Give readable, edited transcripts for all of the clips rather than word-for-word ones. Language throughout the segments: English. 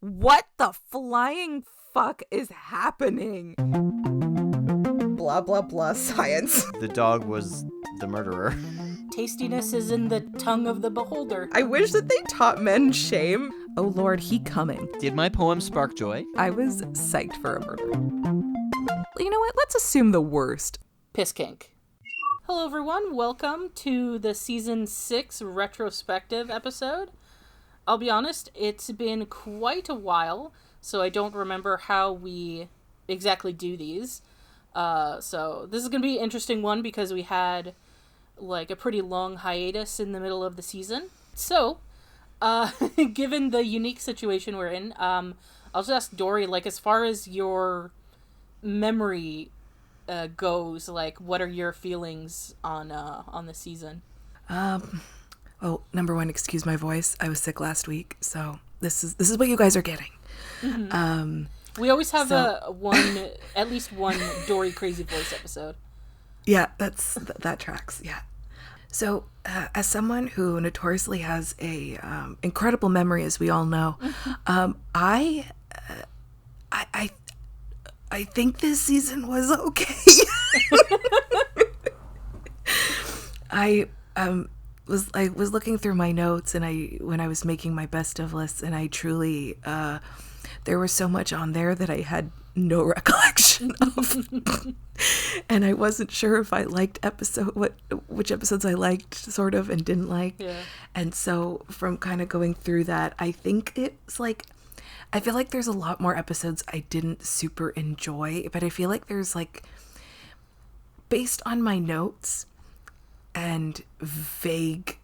What the flying fuck is happening? Blah, blah, blah, science. The dog was the murderer. Tastiness is in the tongue of the beholder. I wish that they taught men shame. Oh Lord, he coming. Did my poem spark joy? I was psyched for a murder. You know what? Let's assume the worst. Piss kink. Hello everyone, welcome to the season 6 retrospective episode. I'll be honest, it's been quite a while, so I don't remember how we exactly do these. So this is going to be an interesting one because we had like a pretty long hiatus in the middle of the season. So, given the unique situation we're in, I'll just ask Dory, like, as far as your memory goes, like, what are your feelings on the season? Oh, number one, excuse my voice. I was sick last week, so this is what you guys are getting. Mm-hmm. We always have at least one Dory crazy voice episode. Yeah, that tracks. Yeah. So, as someone who notoriously has a incredible memory, as we all know, I think this season was okay. I was looking through my notes, and when I was making my best of lists, and I truly there was so much on there that I had no recollection of. And I wasn't sure if I liked which episodes I liked sort of and didn't like. Yeah. And so from kind of going through that, I think it's like, I feel like there's a lot more episodes I didn't super enjoy, but I feel like there's like, based on my notes and vague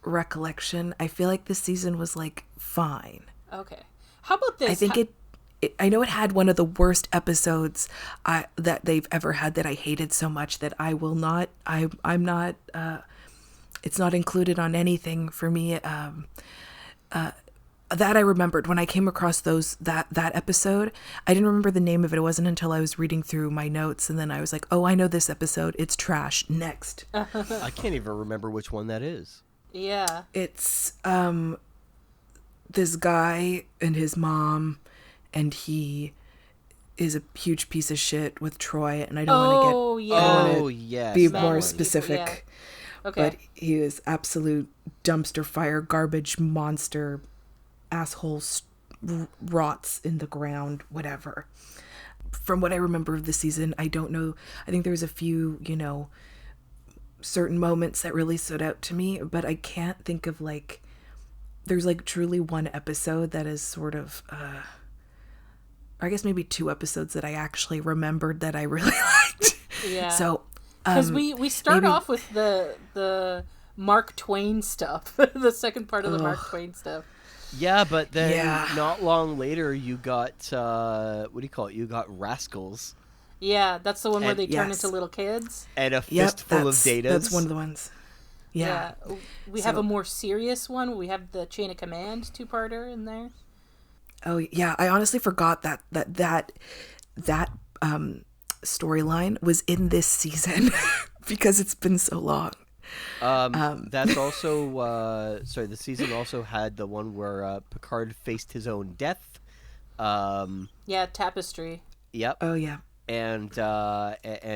recollection, I feel like this season was like fine. Okay. How about this? I think I know it had one of the worst episodes that they've ever had that I hated so much that I will not, I'm not, it's not included on anything for me. That I remembered when I came across that episode. I didn't remember the name of it. It wasn't until I was reading through my notes, and then I was like, oh, I know this episode. It's trash. Next. I can't even remember which one that is. Yeah. It's this guy and his mom, and he is a huge piece of shit with Troy, and I don't want to be more specific. Yeah. Okay. But he is absolute dumpster fire, garbage monster, asshole, rots in the ground, whatever. From what I remember of the season, I don't know. I think there was a few, certain moments that really stood out to me, but I can't think of like, there's like truly one episode that is sort of, I guess maybe two episodes that I actually remembered that I really liked. Yeah. So, because we start off with the Mark Twain stuff, the second part of the Mark Twain stuff. Yeah, but then not long later you got what do you call it? You got Rascals. Yeah, that's the one where they turn into little kids. And a fistful of datas. That's one of the ones. Yeah. We have a more serious one. We have the Chain of Command two-parter in there. Oh yeah, I honestly forgot that storyline was in this season because it's been so long. That's also the season also had the one where Picard faced his own death. Yeah, Tapestry. Yep. Oh yeah. And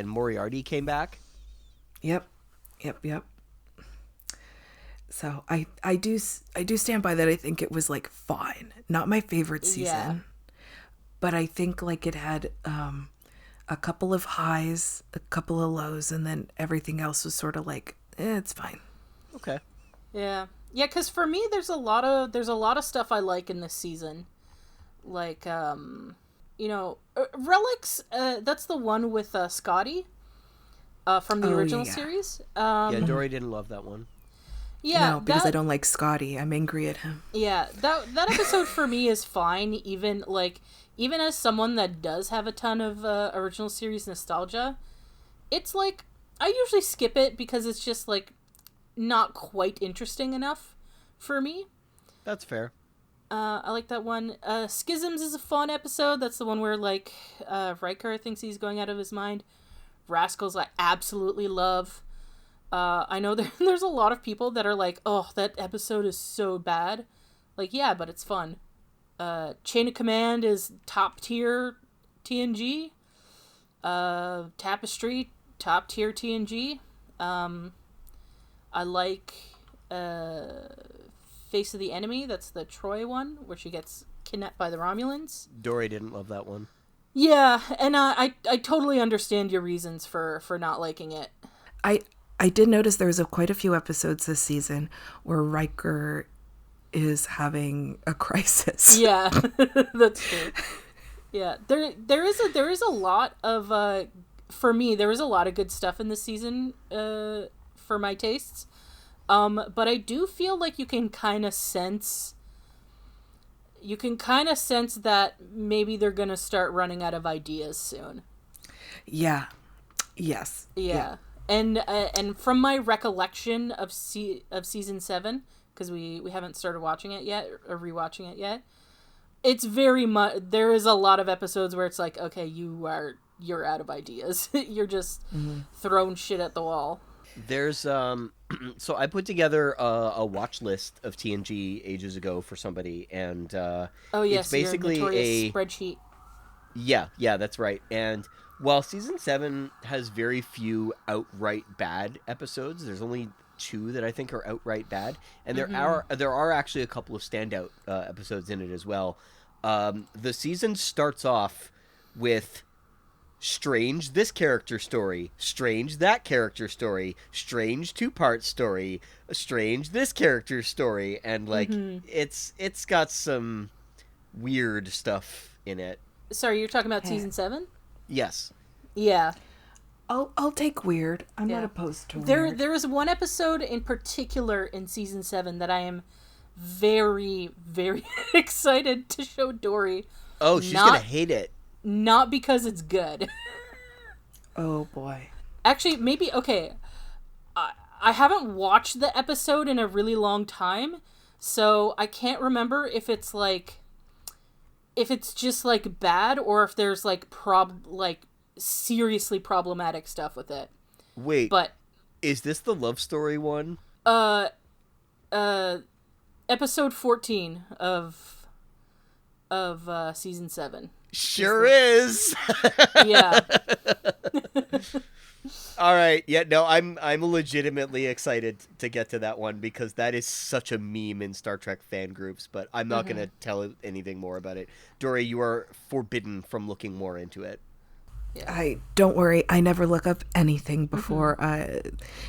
Moriarty came back. Yep. So I do stand by that. I think it was like fine, not my favorite season, but I think like it had a couple of highs, a couple of lows, and then everything else was sort of like it's fine. Okay. Yeah, because for me, there's a lot of stuff I like in this season, like Relics. That's the one with Scotty from the original series. Mm-hmm. Dory didn't love that one. Yeah, no, because I don't like Scotty. I'm angry at him. Yeah, that episode for me is fine. Even as someone that does have a ton of original series nostalgia, it's like I usually skip it because it's just like not quite interesting enough for me. That's fair. I like that one. Schisms is a fun episode. That's the one where like Riker thinks he's going out of his mind. Rascals I absolutely love. I know there's a lot of people that are like, oh, that episode is so bad. Like, yeah, but it's fun. Chain of Command is top tier TNG. Tapestry, top tier TNG. I like Face of the Enemy. That's the Troy one where she gets kidnapped by the Romulans. Dory didn't love that one. Yeah, and I totally understand your reasons for not liking it. I did notice there's quite a few episodes this season where Riker is having a crisis. Yeah, that's true. Yeah, there is a lot of for me there is a lot of good stuff in this season for my tastes. But I do feel like you can kind of sense that maybe they're going to start running out of ideas soon. Yeah. Yes. Yeah. And from my recollection of season 7, because we haven't started watching it yet or rewatching it yet, it's very much, there is a lot of episodes where it's like, okay, you're out of ideas. You're just throwing shit at the wall. There's so I put together a watch list of TNG ages ago for somebody, and it's basically your a spreadsheet. Yeah, that's right. And while season 7 has very few outright bad episodes, there's only 2 that I think are outright bad, and there are actually a couple of standout episodes in it as well. The season starts off with strange this character story, strange that character story, strange 2-part story, strange this character story, and like it's got some weird stuff in it. Sorry, you're talking about season 7? Yes. Yeah. I'll take weird. I'm not opposed to weird. There is one episode in particular in season 7 that I am very, very excited to show Dory. Oh, she's gonna hate it. Not because it's good. Oh boy. Actually, maybe, okay. I haven't watched the episode in a really long time, so I can't remember if it's just like bad or if there's like seriously problematic stuff with it. Wait. But is this the love story one? Episode 14 of season 7. Sure is. Yeah. All right. Yeah, no, I'm legitimately excited to get to that one because that is such a meme in Star Trek fan groups, but I'm not going to tell anything more about it. Dory, you are forbidden from looking more into it. Yeah. Don't worry, I never look up anything before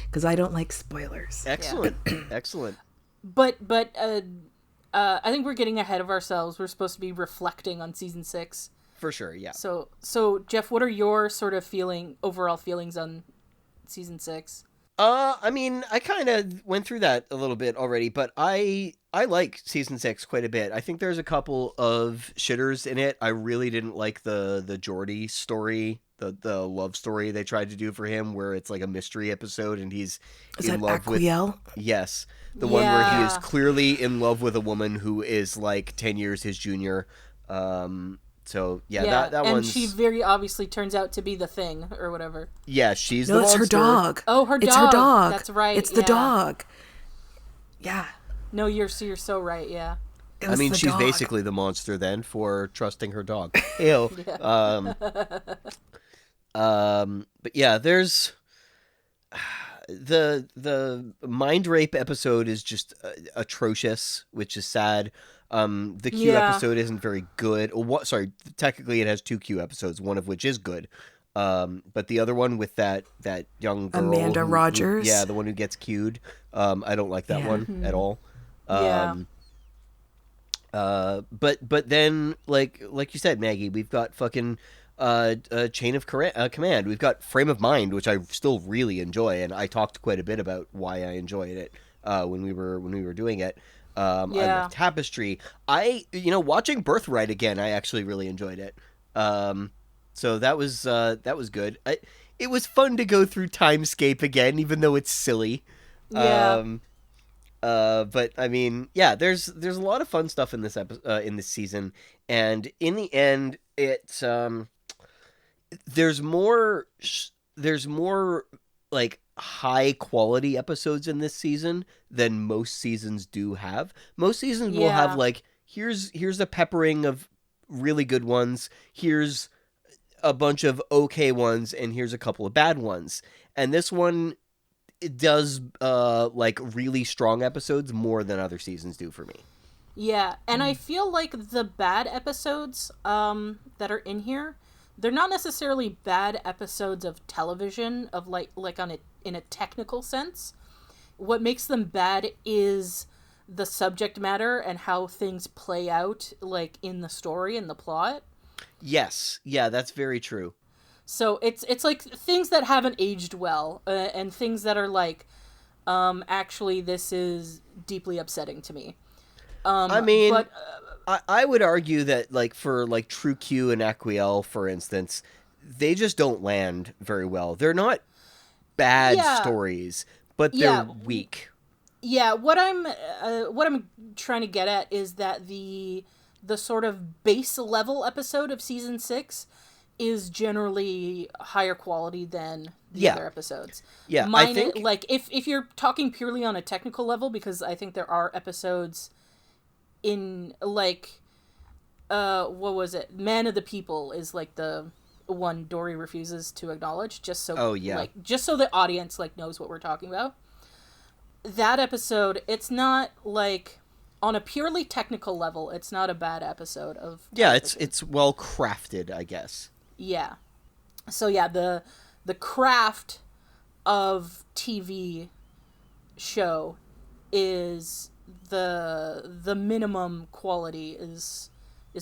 because I don't like spoilers. Excellent. Excellent. But I think we're getting ahead of ourselves. We're supposed to be reflecting on season 6. For sure, yeah. So Jeff, what are your sort of overall feelings on season 6? I mean, I kind of went through that a little bit already, but I like season 6 quite a bit. I think there's a couple of shitters in it. I really didn't like the Geordi story, the love story they tried to do for him, where it's like a mystery episode and he's in love Aquiel? with. Yes, the one where he is clearly in love with a woman who is like 10 years his junior. So that and one's... she very obviously turns out to be the Thing or whatever. Yeah, she's the monster. monster. It's her dog. Oh, her dog. It's her dog. That's right. It's the dog. Yeah. No, you're so right. Yeah. I mean, she's basically the monster then for trusting her dog. Ew. But yeah, there's the mind rape episode is just atrocious, which is sad. The Q episode isn't very good. Sorry, technically it has 2 Q episodes, one of which is good. But the other one with that young girl, Amanda Rogers, the one who gets Q'd, I don't like that one at all. But then like you said, Maggie, we've got fucking Chain of Command. We've got Frame of Mind, which I still really enjoy, and I talked quite a bit about why I enjoyed it when we were doing it. I love Tapestry. Watching Birthright again, I actually really enjoyed it. So that was good. It was fun to go through Timescape again, even though it's silly. Yeah. But I mean, yeah, there's a lot of fun stuff in this in this season, and in the end, it's there's more like high quality episodes in this season than most seasons do have. Most seasons will have like here's a peppering of really good ones. Here's a bunch of okay ones, and here's a couple of bad ones. And this one, it does like really strong episodes more than other seasons do for me. Yeah, and I feel like the bad episodes that are in here, they're not necessarily bad episodes of television of like in a technical sense. What makes them bad is the subject matter and how things play out like in the story and the plot. Yes. Yeah, that's very true. So it's like things that haven't aged well, and things that are like, actually, this is deeply upsetting to me. I mean, but I would argue that like for like True Q and Aquiel, for instance, they just don't land very well. They're not bad stories, but they're weak. Yeah, what I'm trying to get at is that the sort of base level episode of season 6 is generally higher quality than the other episodes. Yeah, I think like if you're talking purely on a technical level, because I think there are episodes in like what was it? Man of the People is like the one Dory refuses to acknowledge, just so just so the audience like knows what we're talking about. That episode, it's not like on a purely technical level, it's not a bad episode of television. It's well crafted, I guess. Yeah. So yeah, the craft of TV show is the minimum quality is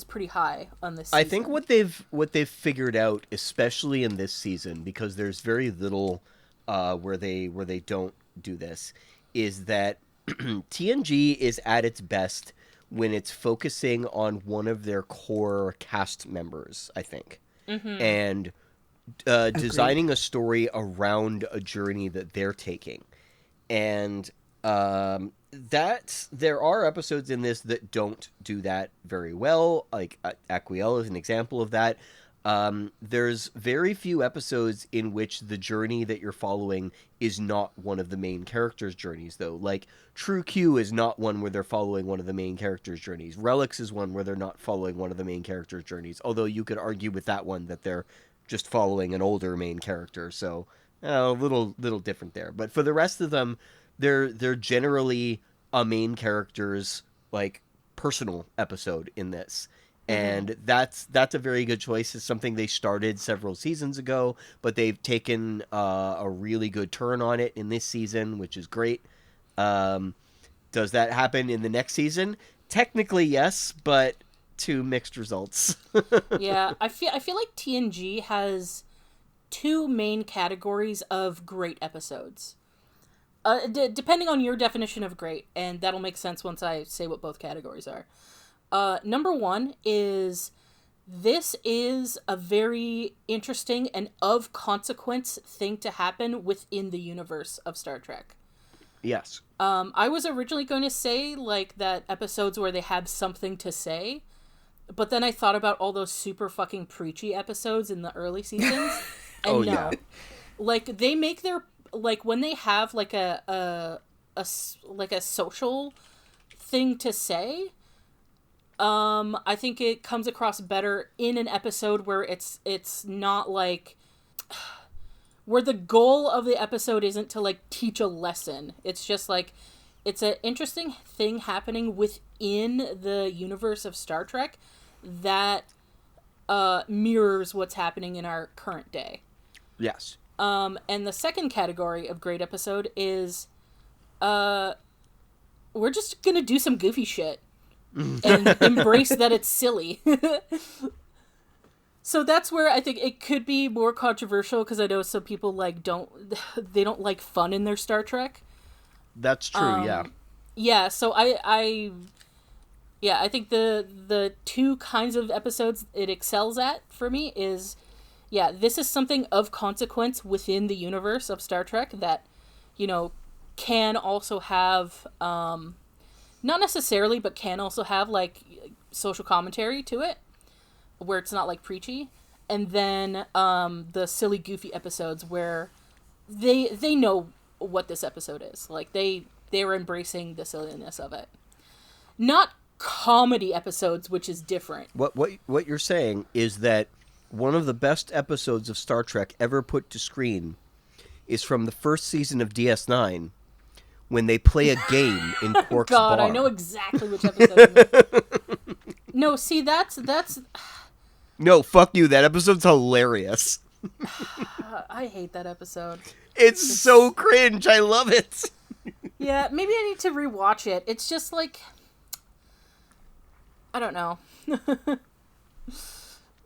pretty high on this season. I think what they've figured out, especially in this season, because there's very little where they don't do this, is that TNG is at its best when it's focusing on one of their core cast members, I think. Mm-hmm. And designing a story around a journey that they're taking. And that there are episodes in this that don't do that very well. Like Aquiel is an example of that. There's very few episodes in which the journey that you're following is not one of the main characters' journeys, though. Like, True Q is not one where they're following one of the main characters' journeys. Relics is one where they're not following one of the main characters' journeys, although you could argue with that one that they're just following an older main character, so a little different there. But for the rest of them, they're generally a main character's, like, personal episode in this. And that's a very good choice. It's something they started several seasons ago, but they've taken a really good turn on it in this season, which is great. Does that happen in the next season? Technically, yes, but to mixed results. Yeah, I feel like TNG has two main categories of great episodes. Depending on your definition of great, and that'll make sense once I say what both categories are. Number one is, this is a very interesting and of consequence thing to happen within the universe of Star Trek. Yes. I was originally going to say, like, that episodes where they have something to say, but then I thought about all those super fucking preachy episodes in the early seasons, and no. Like, they make their, like, when they have, like, a social thing to say, I think it comes across better in an episode where it's not like, where the goal of the episode isn't to like teach a lesson. It's just like, it's an interesting thing happening within the universe of Star Trek that mirrors what's happening in our current day. Yes. And the second category of great episode is, we're just gonna do some goofy shit. And embrace that it's silly. So that's where I think it could be more controversial, because I know some people like don't like fun in their Star Trek. That's true. Yeah. So I think the two kinds of episodes it excels at for me is, this is something of consequence within the universe of Star Trek that, can also have, not necessarily, but can also have, like, social commentary to it, where it's not, like, preachy. And then the silly, goofy episodes where they know what this episode is. Like, they were embracing the silliness of it. Not comedy episodes, which is different. What you're saying is that one of the best episodes of Star Trek ever put to screen is from the first season of DS9 when they play a game in Quark's God, bar. I know exactly which episode. No, see, that's. No, fuck you. That episode's hilarious. I hate that episode. It's so cringe. I love it. Yeah, maybe I need to rewatch it. It's just like, I don't know.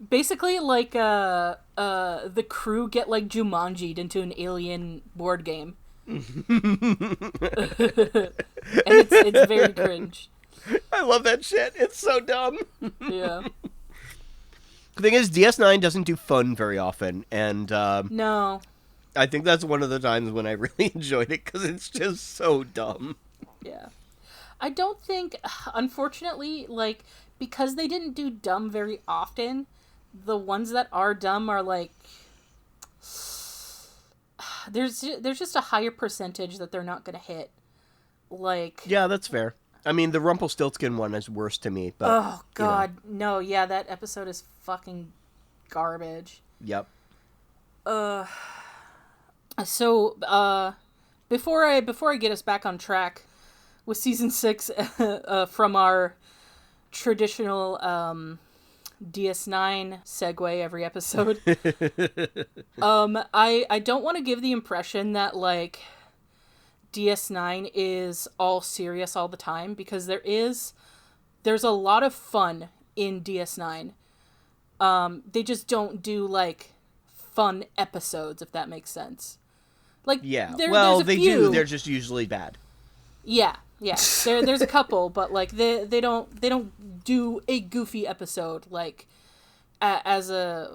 Basically, like, the crew get, like, Jumanji'd into an alien board game. And it's very cringe. I love that shit. It's so dumb. Yeah. The thing is, DS9 doesn't do fun very often, and No. I think that's one of the times when I really enjoyed it, because it's just so dumb. Yeah. I don't think, unfortunately, like, because they didn't do dumb very often, the ones that are dumb are, like, there's just a higher percentage that they're not going to hit. Like... Yeah, that's fair. I mean, the Rumpelstiltskin one is worse to me, but... Oh, God. You know. No, yeah, that episode is fucking garbage. Yep. So, before I get us back on track with season 6, from our traditional DS9 segue every episode, I don't want to give the impression that, like, DS9 is all serious all the time, because there's a lot of fun in DS9. They just don't do, like, fun episodes, if that makes sense. Like, yeah, there's a they few. do. They're just usually bad. Yeah. There's a couple, but, like, they don't do a goofy episode, like, as a...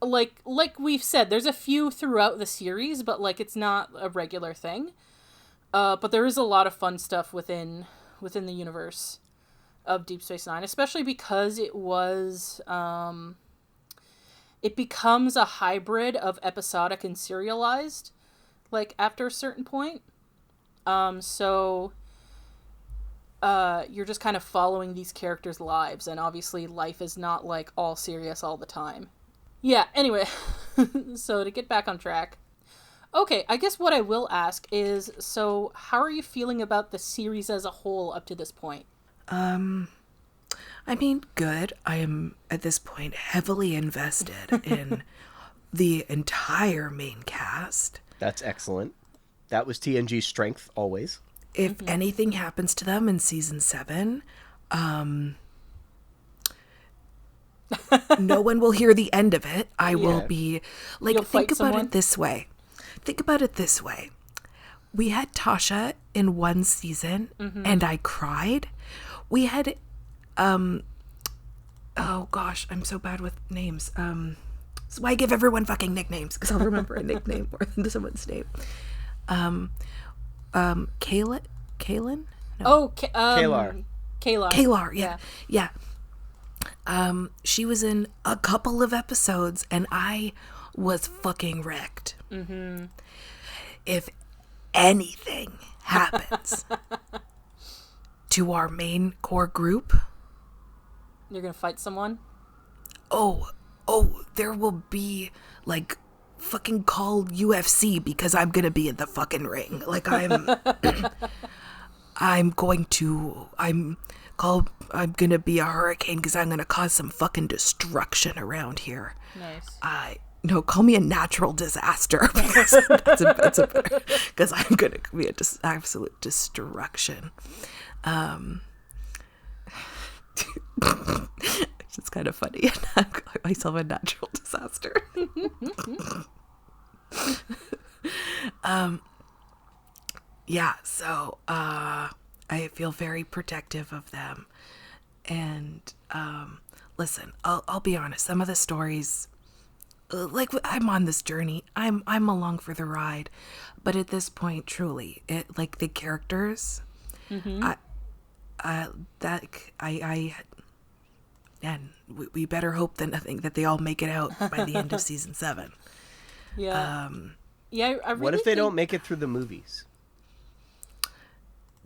Like we've said, there's a few throughout the series, but, like, it's not a regular thing. But there is a lot of fun stuff within the universe of Deep Space Nine, especially because it was... it becomes a hybrid of episodic and serialized, like, after a certain point. So you're just kind of following these characters' lives, and obviously life is not, like, all serious all the time. Yeah, anyway, so to get back on track. Okay, I guess what I will ask is, so how are you feeling about the series as a whole up to this point? I mean, good. I am, at this point, heavily invested in the entire main cast. That's excellent. That was TNG's strength, always. If anything happens to them in season 7, no one will hear the end of it. I will be, like, think about it this way. Think about it this way. We had Tasha in one season, and I cried. We had... oh gosh, I'm so bad with names. So I give everyone fucking nicknames, because I'll remember a nickname more than someone's name. Kaylin? No. Oh, Kalar. Kalar, yeah. She was in a couple of episodes, and I was fucking wrecked. If anything happens to our main core group... You're gonna fight someone? Oh, there will be, like, fucking call UFC, because I'm gonna be in the fucking ring. Like, I'm gonna be a hurricane, because I'm gonna cause some fucking destruction around here. Nice. No, call me a natural disaster, because because I'm gonna be absolute destruction. It's kind of funny. I'm calling myself a natural disaster. Yeah, so I feel very protective of them. And listen, I'll be honest, some of the stories, like, I'm on this journey. I'm along for the ride. But at this point, truly, it, like, the characters, and we better hope that they all make it out by the end of season 7. Yeah. Yeah, I really What if they don't make it through the movies?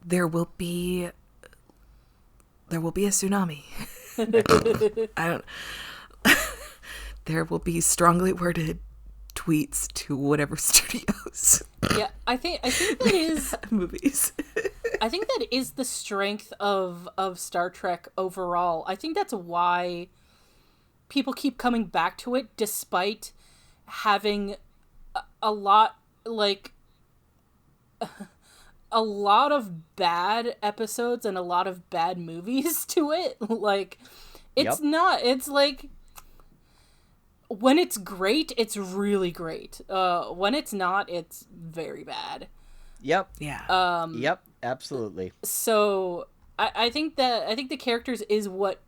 There will be there will be a tsunami. I don't. There will be strongly worded tweets to whatever studios. Yeah, I think that is movies. I think that is the strength of Star Trek overall. I think that's why people keep coming back to it, despite having a lot of bad episodes and a lot of bad movies to it. Like, it's not. It's like, when it's great, it's really great. When it's not, it's very bad. Yep. Yeah. Yep. Absolutely. So I think the characters is what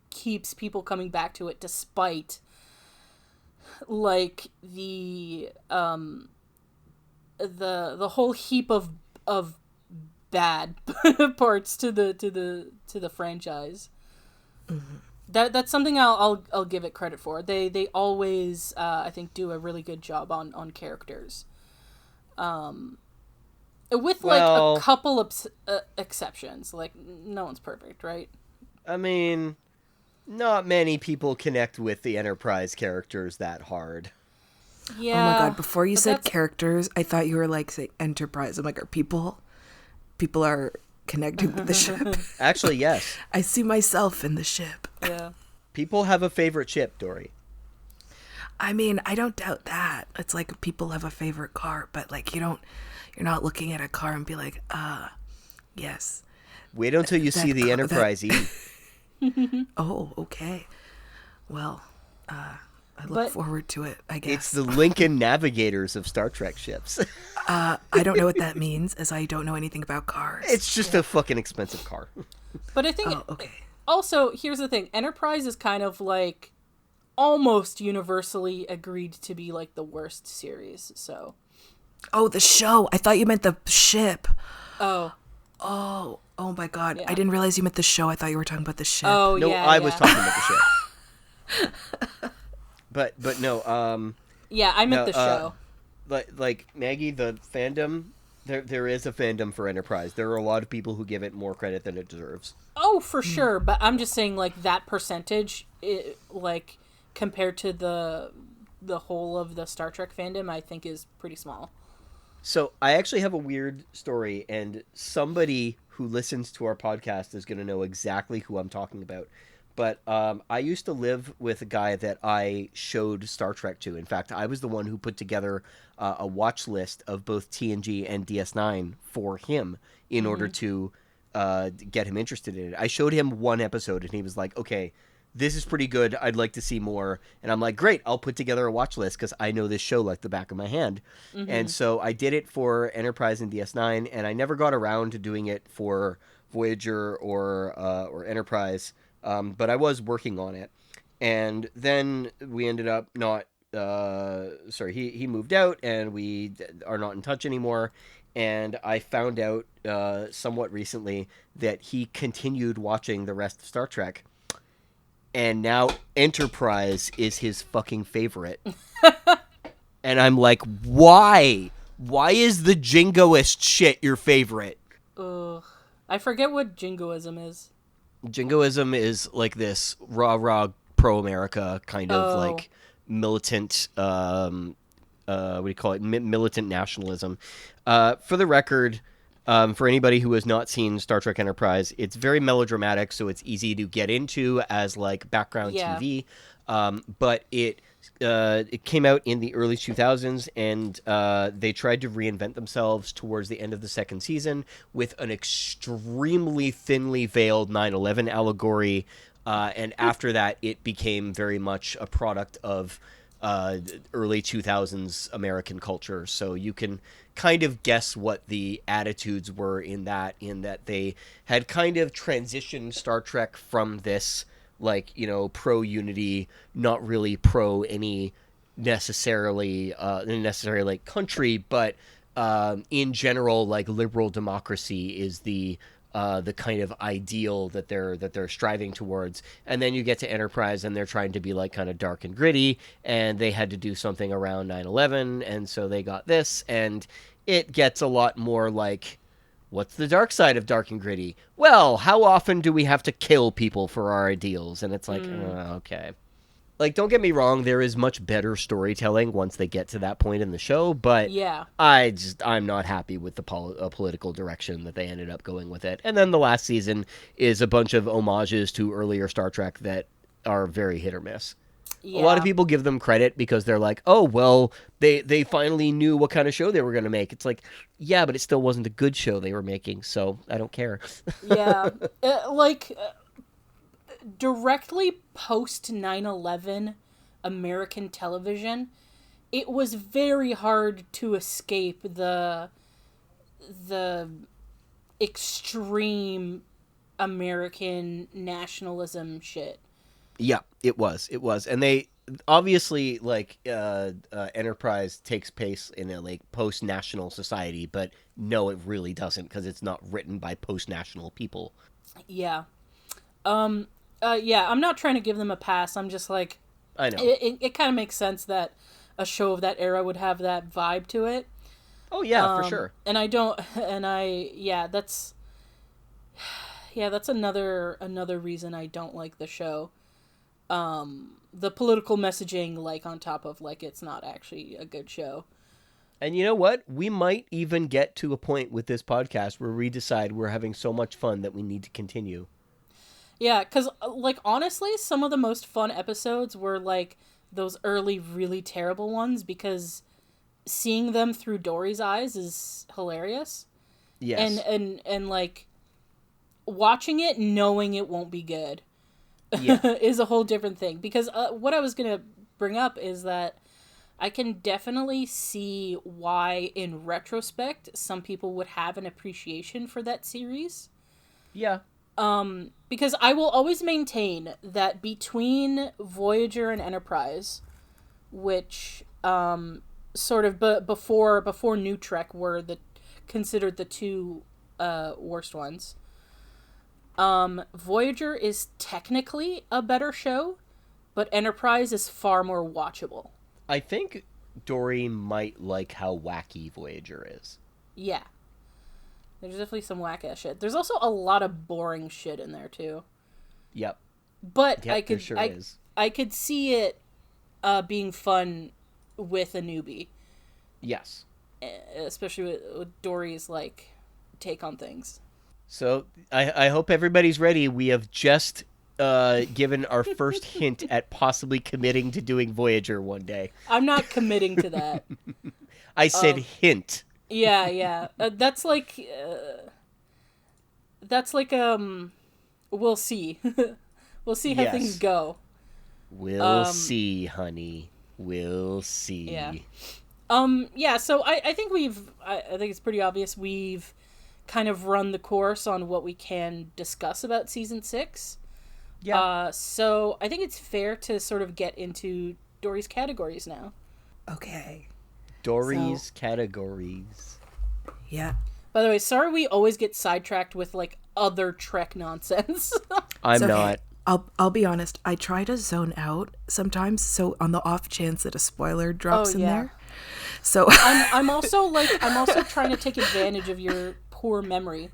keeps people coming back to it, despite like the whole heap of bad parts to the franchise. Mm-hmm. That's something I'll give it credit for. They always I think do a really good job on characters. With like a couple of exceptions. Like, no one's perfect, right? I mean, not many people connect with the Enterprise characters that hard. Yeah. Oh my god, before you said characters, I thought you were like saying Enterprise. I'm like, are people are connecting with the ship? Actually, yes. I see myself in the ship. Yeah. People have a favorite ship, Dory. I mean, I don't doubt that. It's like people have a favorite car, but like you're not looking at a car and be like, yes. Wait until you see the Enterprise E. Oh, okay. Well, I look forward to it, I guess. It's the Lincoln Navigators of Star Trek ships. I don't know what that means, as I don't know anything about cars. It's just a fucking expensive car. But I think okay. Also, here's the thing. Enterprise is kind of like almost universally agreed to be like the worst series, so. Oh, the show. I thought you meant the ship. Oh My God. Yeah. I didn't realize you meant the show. I thought you were talking about the ship. Oh, No, yeah. I was talking about the ship. But no, Yeah, I meant the show. Like Maggie, the fandom, there is a fandom for Enterprise. There are a lot of people who give it more credit than it deserves. Oh, for sure, but I'm just saying, like, that percentage, like, compared to the whole of the Star Trek fandom, I think is pretty small. So I actually have a weird story, and somebody who listens to our podcast is going to know exactly who I'm talking about. But I used to live with a guy that I showed Star Trek to. In fact, I was the one who put together a watch list of both TNG and DS9 for him in order to get him interested in it. I showed him one episode, and he was like, okay, this is pretty good. I'd like to see more. And I'm like, great, I'll put together a watch list because I know this show like the back of my hand. Mm-hmm. And so I did it for Enterprise and DS9, and I never got around to doing it for Voyager or Enterprise. But I was working on it. And then we ended up not... he moved out, and we are not in touch anymore. And I found out somewhat recently that he continued watching the rest of Star Trek. And now Enterprise is his fucking favorite. And I'm like, why? Why is the jingoist shit your favorite? Ugh. I forget what jingoism is. Jingoism is like this rah-rah pro-America kind of like militant, what do you call it? Militant nationalism. For the record, for anybody who has not seen Star Trek Enterprise, it's very melodramatic, so it's easy to get into as like background TV. But it came out in the early 2000s, and they tried to reinvent themselves towards the end of the second season with an extremely thinly veiled 9/11 allegory. And after that, it became very much a product of early 2000s American culture. So you can kind of guess what the attitudes were in that they had kind of transitioned Star Trek from this, like, you know, pro-unity, not really pro any necessarily like country, but in general, like, liberal democracy is the kind of ideal that they're striving towards. And then you get to Enterprise, and they're trying to be like kind of dark and gritty, and they had to do something around 9/11, and so they got this, and it gets a lot more like What's the dark side of Dark and Gritty? Well, how often do we have to kill people for our ideals? And it's like, okay. Like, don't get me wrong, there is much better storytelling once they get to that point in the show, but Yeah. I'm not happy with the political direction that they ended up going with it. And then the last season is a bunch of homages to earlier Star Trek that are very hit or miss. Yeah. A lot of people give them credit because they're like, oh, well, they finally knew what kind of show they were going to make. It's like, yeah, but it still wasn't a good show they were making, so I don't care. Yeah. Directly post 9/11 American television, it was very hard to escape the extreme American nationalism shit. Yeah, it was. And they obviously, like, Enterprise takes place in a, like, post-national society, but no, it really doesn't, because it's not written by post-national people. Yeah. Yeah, I'm not trying to give them a pass. I'm just like, I know. It kind of makes sense that a show of that era would have that vibe to it. Oh, yeah, for sure. And that's another reason I don't like the show. The political messaging, like, on top of, like, it's not actually a good show. And you know what? We might even get to a point with this podcast where we decide we're having so much fun that we need to continue. Yeah, because, like, honestly, some of the most fun episodes were, like, those early, really terrible ones, because seeing them through Dory's eyes is hilarious. Yes. And like, watching it knowing it won't be good is a whole different thing. Because what I was going to bring up is that I can definitely see why, in retrospect, some people would have an appreciation for that series. Yeah. Because I will always maintain that between Voyager and Enterprise, which sort of before New Trek were considered the two worst ones, Voyager is technically a better show, but Enterprise is far more watchable. I think Dory might like how wacky Voyager is. Yeah. There's definitely some whack-ass shit. There's also a lot of boring shit in there, too. Yep. But yep, I could see it being fun with a newbie. Yes. Especially with Dory's, like, take on things. So, I hope everybody's ready. We have just given our first hint at possibly committing to doing Voyager one day. I'm not committing to that. I said hint. Yeah. That's like we'll see. We'll see how things go. We'll see, honey. We'll see. Yeah. Yeah, so I think I think it's pretty obvious we've kind of run the course on what we can discuss about season 6. Yeah. So I think it's fair to sort of get into Dory's categories now. Okay. Dory's categories. Yeah. By the way, sorry we always get sidetracked with, like, other Trek nonsense. I'm not. I'll be honest. I try to zone out sometimes, so on the off chance that a spoiler drops in there. So I'm also trying to take advantage of your poor memory.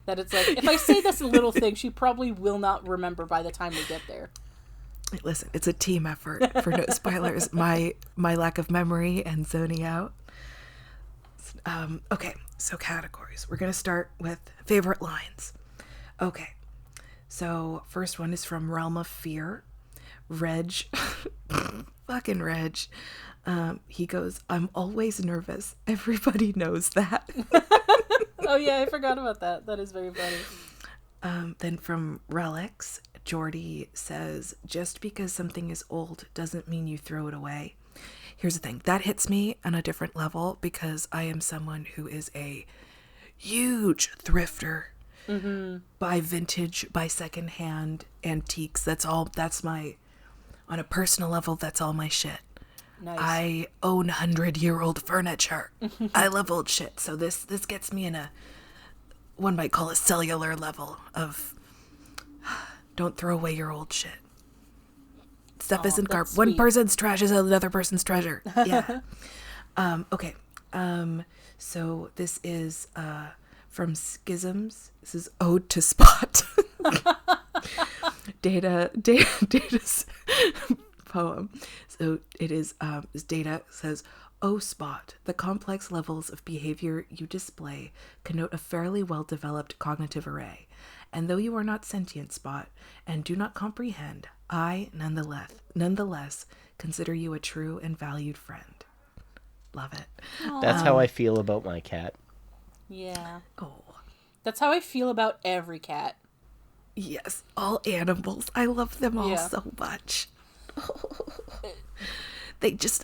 That it's like, if I say this little thing, she probably will not remember by the time we get there. Listen, it's a team effort for no spoilers. My lack of memory and zoning out. Okay, so categories. We're gonna start with favorite lines. Okay, so first one is from Realm of Fear. Reg, fucking Reg. He goes, "I'm always nervous. Everybody knows that." Oh yeah, I forgot about that. That is very funny. Then from Relics, Geordi says, "Just because something is old doesn't mean you throw it away." Here's the thing. That hits me on a different level because I am someone who is a huge thrifter. Mm-hmm. Buy vintage, buy secondhand antiques. That's my, on a personal level, that's all my shit. Nice. I own 100-year-old furniture. I love old shit. So this gets me in a, one might call a cellular level of don't throw away your old shit. Stuff isn't garbage. One person's trash is another person's treasure. Yeah. Okay. So this is from Schisms. This is Ode to Spot. Data's poem. So it is, Data says, "Oh, Spot, the complex levels of behavior you display connote a fairly well-developed cognitive array. And though you are not sentient, Spot, and do not comprehend, I, nonetheless, consider you a true and valued friend." Love it. That's how I feel about my cat. Yeah. Oh, That's how I feel about every cat. yes, all animals. I love them all Yeah. so much.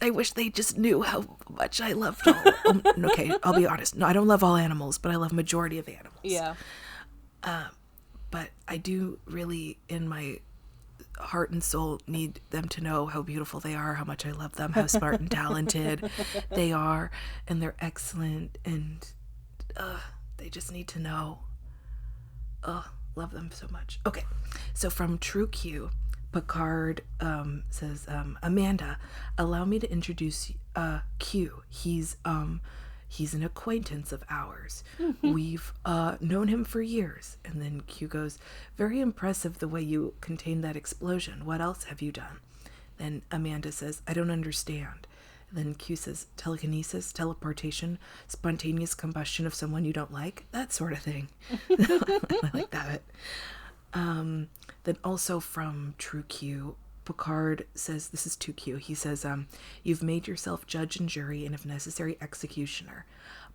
I wish they just knew how much I loved all. Okay, I'll be honest. No, I don't love all animals, but I love majority of animals. Yeah. But I do really, in my heart and soul, need them to know how beautiful they are, how much I love them, how smart and talented they are, and they're excellent, and they just need to know. Love them so much. Okay, so from True Q, Picard says, "Amanda, allow me to introduce Q. He's an acquaintance of ours. We've known him for years." And then Q goes, "Very impressive the way you contained that explosion. What else have you done?" Then Amanda says, "I don't understand." And then Q says, "Telekinesis, teleportation, spontaneous combustion of someone you don't like, that sort of thing." I like that. Then also from True Q, Picard says, this is 2Q, he says, "You've made yourself judge and jury and if necessary executioner.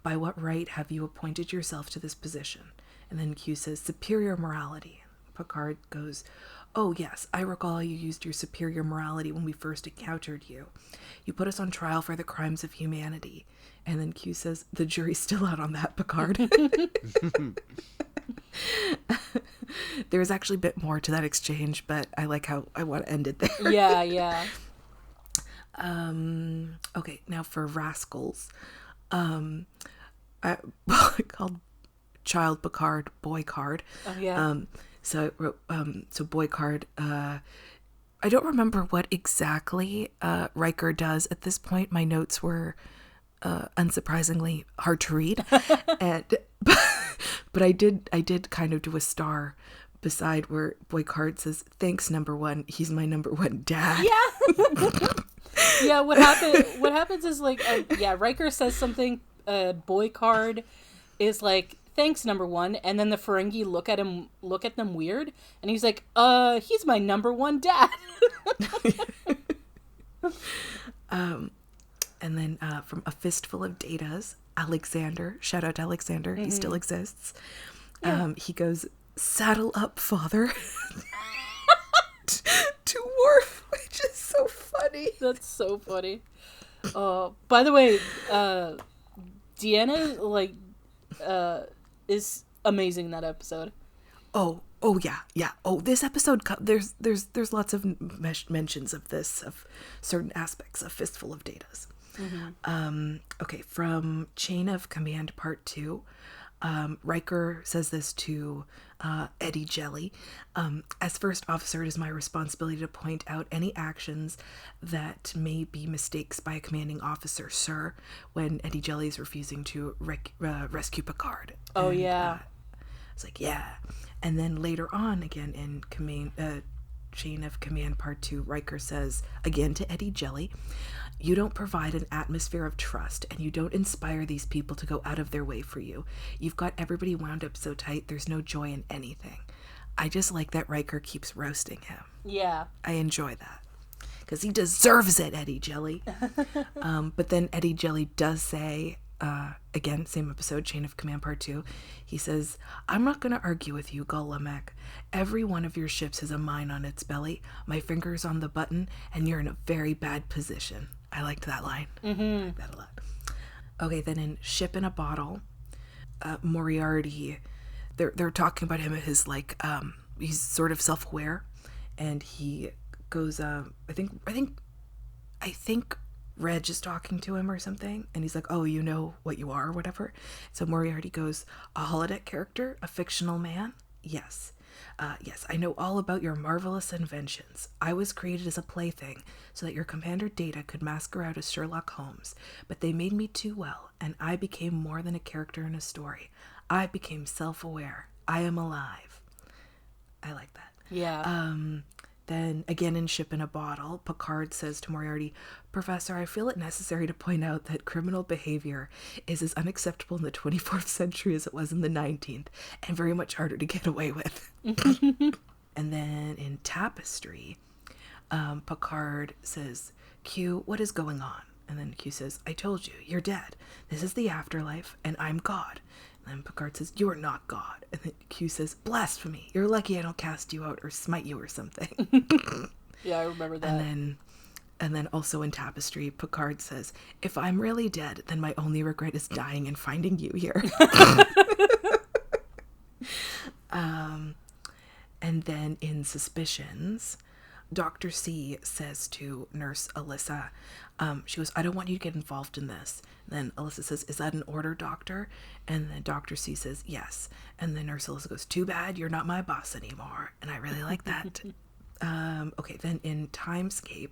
By what right have you appointed yourself to this position?" And then Q says, "Superior morality." Picard goes, "Oh yes, I recall you used your superior morality when we first encountered you. You put us on trial for the crimes of humanity." And then Q says, "The jury's still out on that, Picard." There's actually a bit more to that exchange, but I like how I want to end it there. Yeah. Okay, now for Rascals. I called Child Picard Boy Card. Oh, yeah. So I wrote, so Boy Card, I don't remember what exactly Riker does at this point. My notes were unsurprisingly hard to read. But I did kind of do a star beside where Boy Card says, "Thanks, number one. He's my number one dad." Yeah. Yeah, what happens is like, Riker says something, Boy Card is like, "Thanks, number one," and then the Ferengi look at them weird, and he's like, "He's my number one dad." And then from A Fistful of Datas, Alexander, shout out to Alexander, he still exists. Yeah. He goes, "Saddle up, father," to Worf, which is so funny. That's so funny. By the way, Deanna is amazing in that episode. Oh yeah. Oh, this episode, there's lots of mentions of this, of certain aspects of Fistful of Datas. Okay, from Chain of Command Part 2, Riker says this to Eddie Jelly. "As first officer, it is my responsibility to point out any actions that may be mistakes by a commanding officer, sir," when Eddie Jelly is refusing to rescue Picard. Oh, yeah. It's like, yeah. And then later on, again in Chain of Command Part 2, Riker says, again to Eddie Jelly, "You don't provide an atmosphere of trust, and you don't inspire these people to go out of their way for you. You've got everybody wound up so tight, there's no joy in anything." I just like that Riker keeps roasting him. Yeah. I enjoy that. Because he deserves it, Eddie Jelly. But then Eddie Jelly does say, again, same episode, Chain of Command Part 2, he says, "I'm not going to argue with you, Gul-Lamek. Every one of your ships has a mine on its belly. My finger's on the button, and you're in a very bad position." I liked that line. I like that a lot. Okay, then in Ship in a Bottle, Moriarty, they're talking about him, his like, he's sort of self-aware, and he goes, I think Reg is talking to him or something, and he's like, "Oh, you know what you are," or whatever. So Moriarty goes, "A holodeck character? A fictional man? Yes. Yes, I know all about your marvelous inventions. I was created as a plaything so that your Commander Data could masquerade as Sherlock Holmes, but they made me too well, and I became more than a character in a story. I became self-aware. I am alive. I like that. Yeah. Then again in Ship in a Bottle, Picard says to Moriarty, Professor, I feel it necessary to point out that criminal behavior is as unacceptable in the 24th century as it was in the 19th, and very much harder to get away with. And then in Tapestry, Picard says, Q, what is going on? And then Q says, I told you, you're dead. This is the afterlife, and I'm God. And then Picard says, you are not God. And then Q says, blasphemy. You're lucky I don't cast you out or smite you or something. Yeah, I remember that. And then also in Tapestry, Picard says, if I'm really dead, then my only regret is dying and finding you here. And then in Suspicions, Dr. C says to Nurse Alyssa, she goes, I don't want you to get involved in this. And then Alyssa says, is that an order, doctor? And then Dr. C says, yes. And then Nurse Alyssa goes, too bad, you're not my boss anymore. And I really like that. Okay, then in Timescape,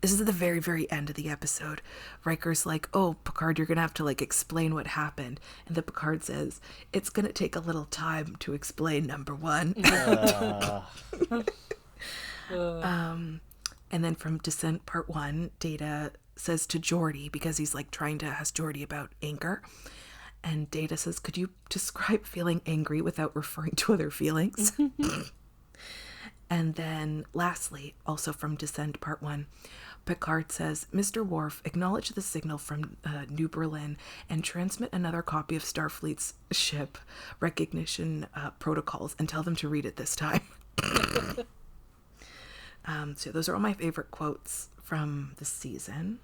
this is at the very, very end of the episode. Riker's like, oh, Picard, you're going to have to, like, explain what happened. And then Picard says, it's going to take a little time to explain, number one. And then from Descent Part 1, Data says to Geordi, because he's, like, trying to ask Geordi about anger. And Data says, could you describe feeling angry without referring to other feelings? And then lastly, also from Descent Part 1, Picard says, Mr. Worf, acknowledge the signal from New Berlin and transmit another copy of Starfleet's ship recognition protocols and tell them to read it this time. So those are all my favorite quotes from the season.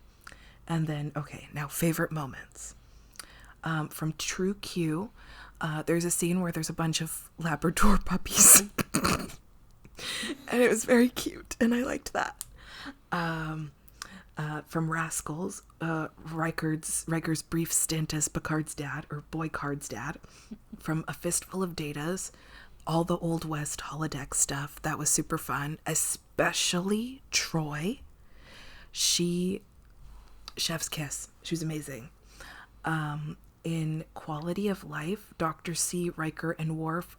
And then, okay, now favorite moments. From True Q, there's a scene where there's a bunch of Labrador puppies. And it was very cute, and I liked that. From Rascals, Riker's brief stint as Picard's dad, or Boycard's dad. From A Fistful of Datas, all the Old West holodeck stuff. That was super fun, especially Troy. Chef's kiss. She was amazing. In Quality of Life, Dr. C, Riker, and Worf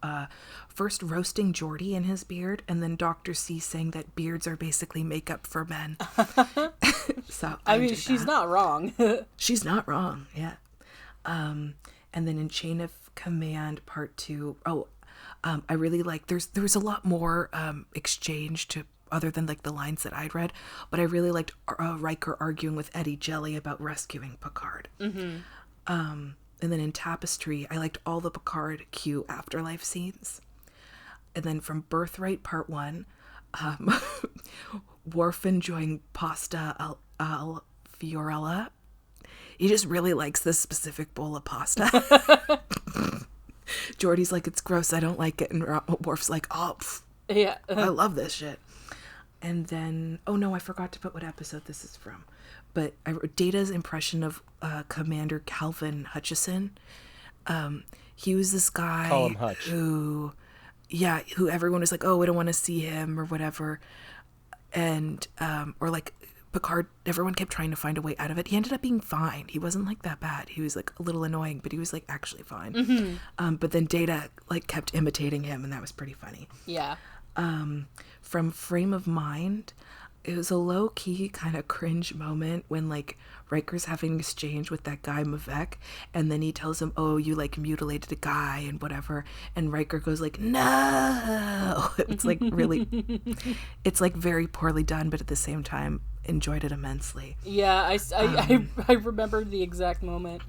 first roasting Geordi in his beard, and then Dr. C saying that beards are basically makeup for men. So I mean, she's not wrong. She's not wrong, yeah. And then in Chain of Command Part 2, I really like, there was a lot more exchange to other than like the lines that I'd read, but I really liked Riker arguing with Eddie Jelly about rescuing Picard. And then in Tapestry, I liked all the Picard Q afterlife scenes. And then from Birthright Part 1, Worf enjoying pasta al fiorella. He just really likes this specific bowl of pasta. Geordi's like, it's gross, I don't like it. And Worf's like, oh, yeah, I love this shit. And then, oh no, I forgot to put what episode this is from. But Data's impression of Commander Calvin Hutchison. He was this guy Call him Hutch. who everyone was like, oh, we don't want to see him or whatever. And, or like Picard, everyone kept trying to find a way out of it. He ended up being fine. He wasn't like that bad. He was like a little annoying, but he was like actually fine. But then Data like kept imitating him, and that was pretty funny. Yeah. From Frame of Mind, it was a low-key kind of cringe moment when like Riker's having an exchange with that guy Mavek, and then he tells him, oh, you like mutilated a guy and whatever, and Riker goes like, no. It's like really, it's like very poorly done, but at the same time enjoyed it immensely. Yeah, I remembered the exact moment.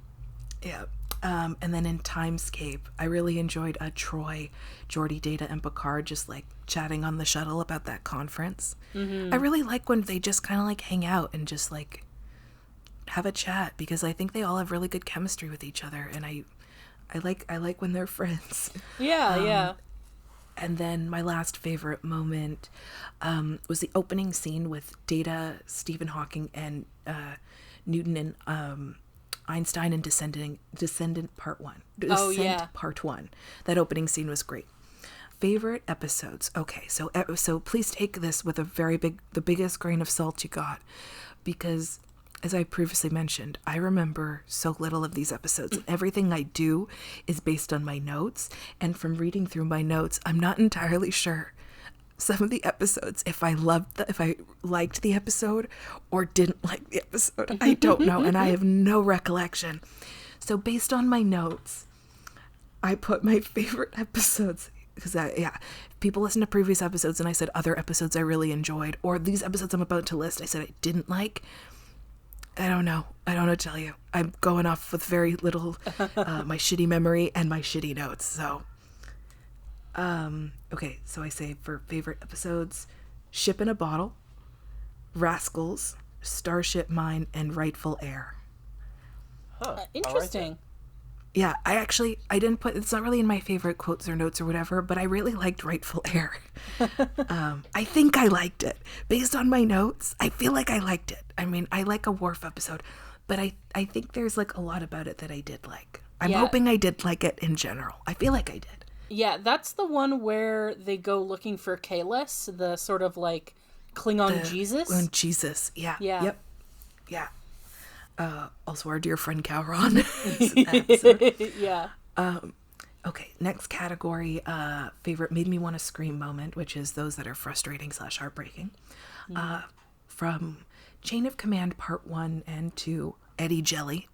Yeah. And then in Timescape, I really enjoyed Troy, Geordi, Data, and Picard just like chatting on the shuttle about that conference. I really like when they just kind of like hang out and just like have a chat, because I think they all have really good chemistry with each other, and I like when they're friends. Yeah. And then my last favorite moment was the opening scene with Data, Stephen Hawking, and Newton and Einstein in Descendant Part 1. Part 1. That opening scene was great. Favorite episodes. Okay, so please take this with the biggest grain of salt you got, because as I previously mentioned, I remember so little of these episodes. Everything I do is based on my notes. And from reading through my notes, I'm not entirely sure some of the episodes, if I liked the episode or didn't like the episode. I don't know. And I have no recollection. So based on my notes, I put my favorite episodes, because people listen to previous episodes and I said other episodes I really enjoyed, or these episodes I'm about to list I said I didn't like. I don't know what to tell you. I'm going off with very little my shitty memory and my shitty notes. So okay, so I say for favorite episodes: Ship in a Bottle, Rascals, Starship Mine, and Rightful Heir. Interesting. Yeah, I didn't put, it's not really in my favorite quotes or notes or whatever, but I really liked Rightful Heir. I think I liked it. Based on my notes, I feel like I liked it. I mean, I like a Worf episode, but I think there's like a lot about it that I did like. I'm hoping I did like it in general. I feel like I did. Yeah, that's the one where they go looking for Kalis, the sort of like Klingon Jesus. Jesus, yeah. Yeah. Yep. Yeah. Also our dear friend Cowron. Yeah. Okay, next category, favorite made me want to scream moment, which is those that are frustrating / heartbreaking. From Chain of Command Part 1 and 2, Eddie Jelly.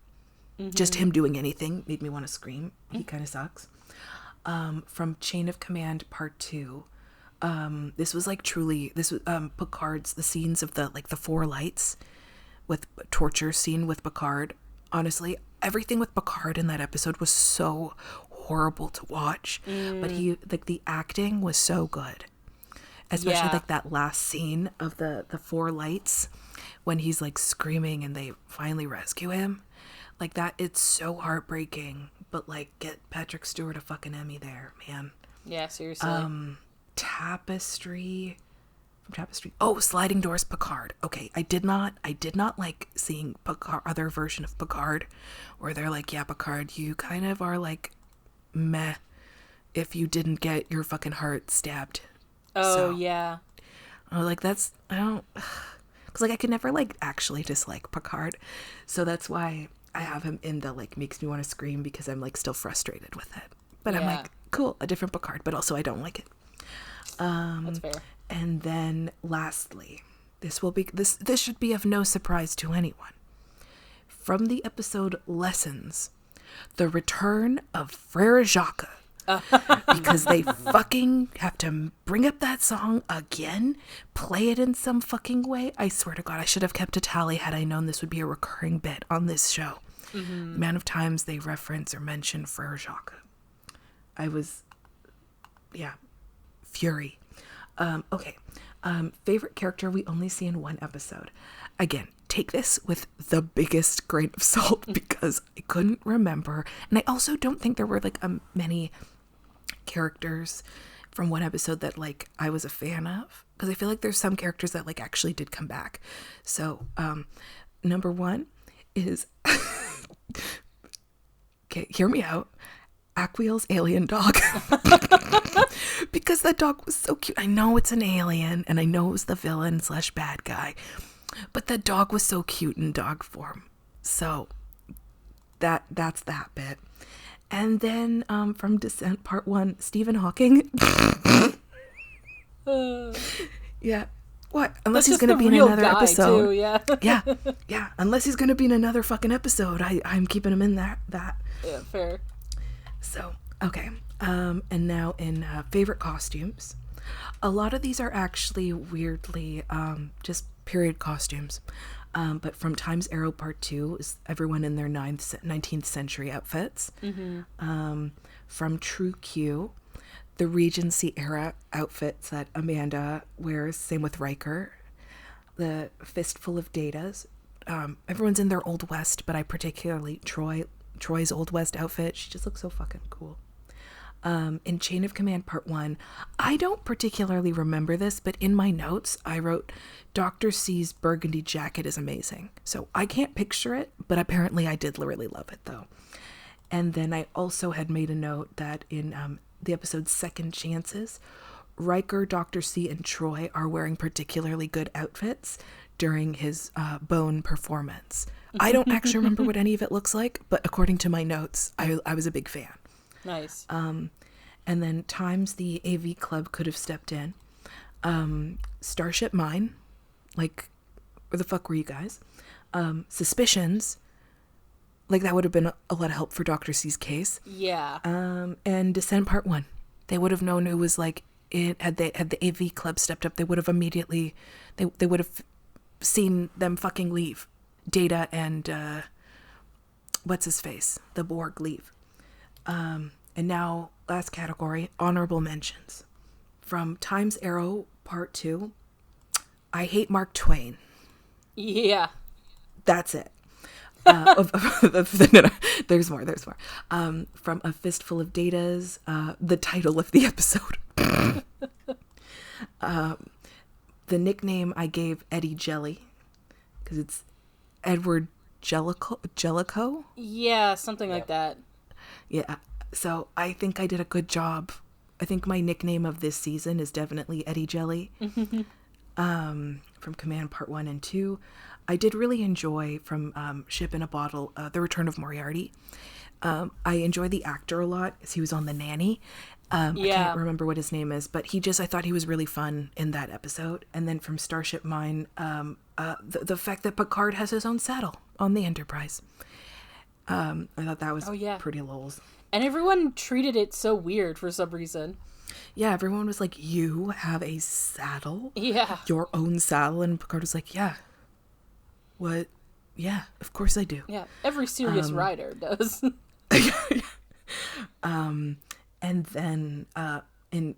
Just him doing anything made me want to scream. He kind of sucks. From Chain of Command Part 2, this was Picard's, the scenes of the four lights with torture scene with Picard. Honestly, everything with Picard in that episode was so horrible to watch, but the acting was so good, especially that last scene of the four lights when he's like screaming and they finally rescue him. Like that, it's so heartbreaking, but like get Patrick Stewart a fucking Emmy there, man. Yeah, seriously. Tapestry. Oh, Sliding Doors Picard. Okay, I did not like seeing Picard, other version of Picard, where they're like, yeah, Picard, you kind of are like meh if you didn't get your fucking heart stabbed. Oh, yeah. I was like, because like I could never like actually dislike Picard, so that's why I have him in the like makes me want to scream, because I'm like still frustrated with it. But I'm like, cool, a different Picard, but also I don't like it. That's fair. And then lastly, this should be of no surprise to anyone. From the episode Lessons, the return of Frere Jacques. Because they fucking have to bring up that song again, play it in some fucking way. I swear to God, I should have kept a tally had I known this would be a recurring bit on this show. The amount of times they reference or mention Frere Jacques. I was, fury. Okay. Favorite character we only see in one episode. Again, take this with the biggest grain of salt, because I couldn't remember. And I also don't think there were like many characters from one episode that like I was a fan of, because I feel like there's some characters that like actually did come back. So number one is okay, hear me out, Aquiel's alien dog. Because that dog was so cute. I know it's an alien and I know it was the villain / bad guy, but the dog was so cute in dog form. So that's that bit. And then from Descent Part 1, Stephen Hawking. Yeah. What? Unless he's going to be in another episode. Too, yeah. Yeah. Unless he's going to be in another fucking episode, I'm keeping him in that. Yeah, fair. So, okay. And now in favorite costumes. A lot of these are actually weirdly just period costumes. But from Time's Arrow Part 2 is everyone in their 19th century outfits. From True Q, the Regency era outfits that Amanda wears, same with Riker. The Fistful of Datas. Everyone's in their Old West, but I particularly Troy's Old West outfit. She just looks so fucking cool. In Chain of Command Part 1, I don't particularly remember this, but in my notes, I wrote, Dr. C's burgundy jacket is amazing. So I can't picture it, but apparently I did really love it, though. And then I also had made a note that in the episode Second Chances, Riker, Dr. C, and Troy are wearing particularly good outfits. during his bone performance. I don't actually remember what any of it looks like, but according to my notes, I was a big fan. Nice. And then times the AV Club could have stepped in. Starship Mine, like, where the fuck were you guys? Suspicions, like that would have been a lot of help for Dr. C's case. Yeah. And Descent Part 1, they would have known it was like, had the AV Club stepped up, they would have immediately, they would have seen them fucking leave. Data and what's his face, the Borg, leave. And now last category, honorable mentions. From Times Arrow Part 2, I hate Mark Twain. Yeah. That's it. No, there's more. From A Fistful of Datas, the title of the episode. The nickname I gave Eddie Jelly, because it's Edward Jellicoe? Yeah, something like that. Yeah. So I think I did a good job. I think my nickname of this season is definitely Eddie Jelly. From Command Part 1 and 2. I did really enjoy from Ship in a Bottle, The Return of Moriarty. I enjoy the actor a lot as he was on The Nanny. I can't remember what his name is, but I thought he was really fun in that episode. And then from Starship Mine, the fact that Picard has his own saddle on the Enterprise. I thought that was pretty lols. And everyone treated it so weird for some reason. Yeah, everyone was like, you have a saddle? Yeah. Your own saddle? And Picard was like, yeah. What? Yeah, of course I do. Yeah, every serious writer does. And then, in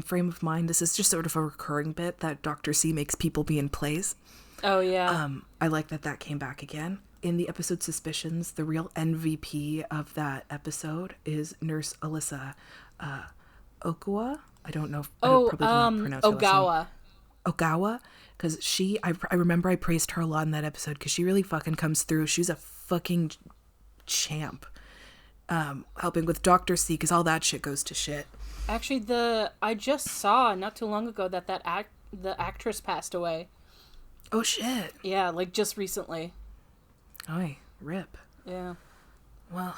Frame of Mind, this is just sort of a recurring bit that Dr. C makes people be in plays. Oh, yeah. I like that came back again. In the episode Suspicions, the real MVP of that episode is Nurse Alyssa Okawa. I don't know. I probably did not pronounce her last name. Ogawa. Because I remember I praised her a lot in that episode because she really fucking comes through. She's a fucking champ. Helping with Dr. C because all that shit goes to shit. Actually, I just saw not too long ago that the actress passed away. Oh shit. Yeah, like just recently. Oy, rip. Yeah. Well,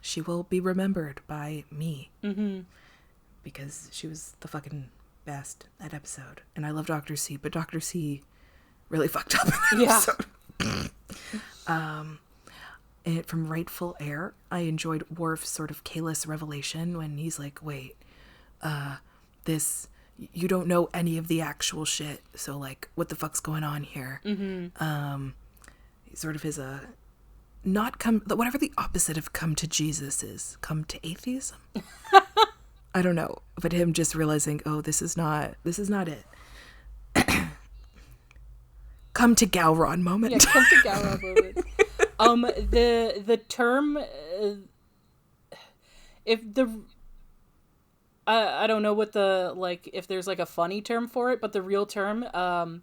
she will be remembered by me. Mm-hmm. Because she was the fucking best that episode. And I love Dr. C, but Dr. C really fucked up in that episode. And from Rightful Heir, I enjoyed Worf's sort of Kalis revelation when he's like, wait, you don't know any of the actual shit, so like, what the fuck's going on here? Mm-hmm. Sort of his whatever the opposite of come to Jesus is, come to atheism. I don't know, but him just realizing, oh, this is not it. Come to Gowron moment. Yeah, come to Gowron moment. The term, I don't know what if there's like a funny term for it, but the real term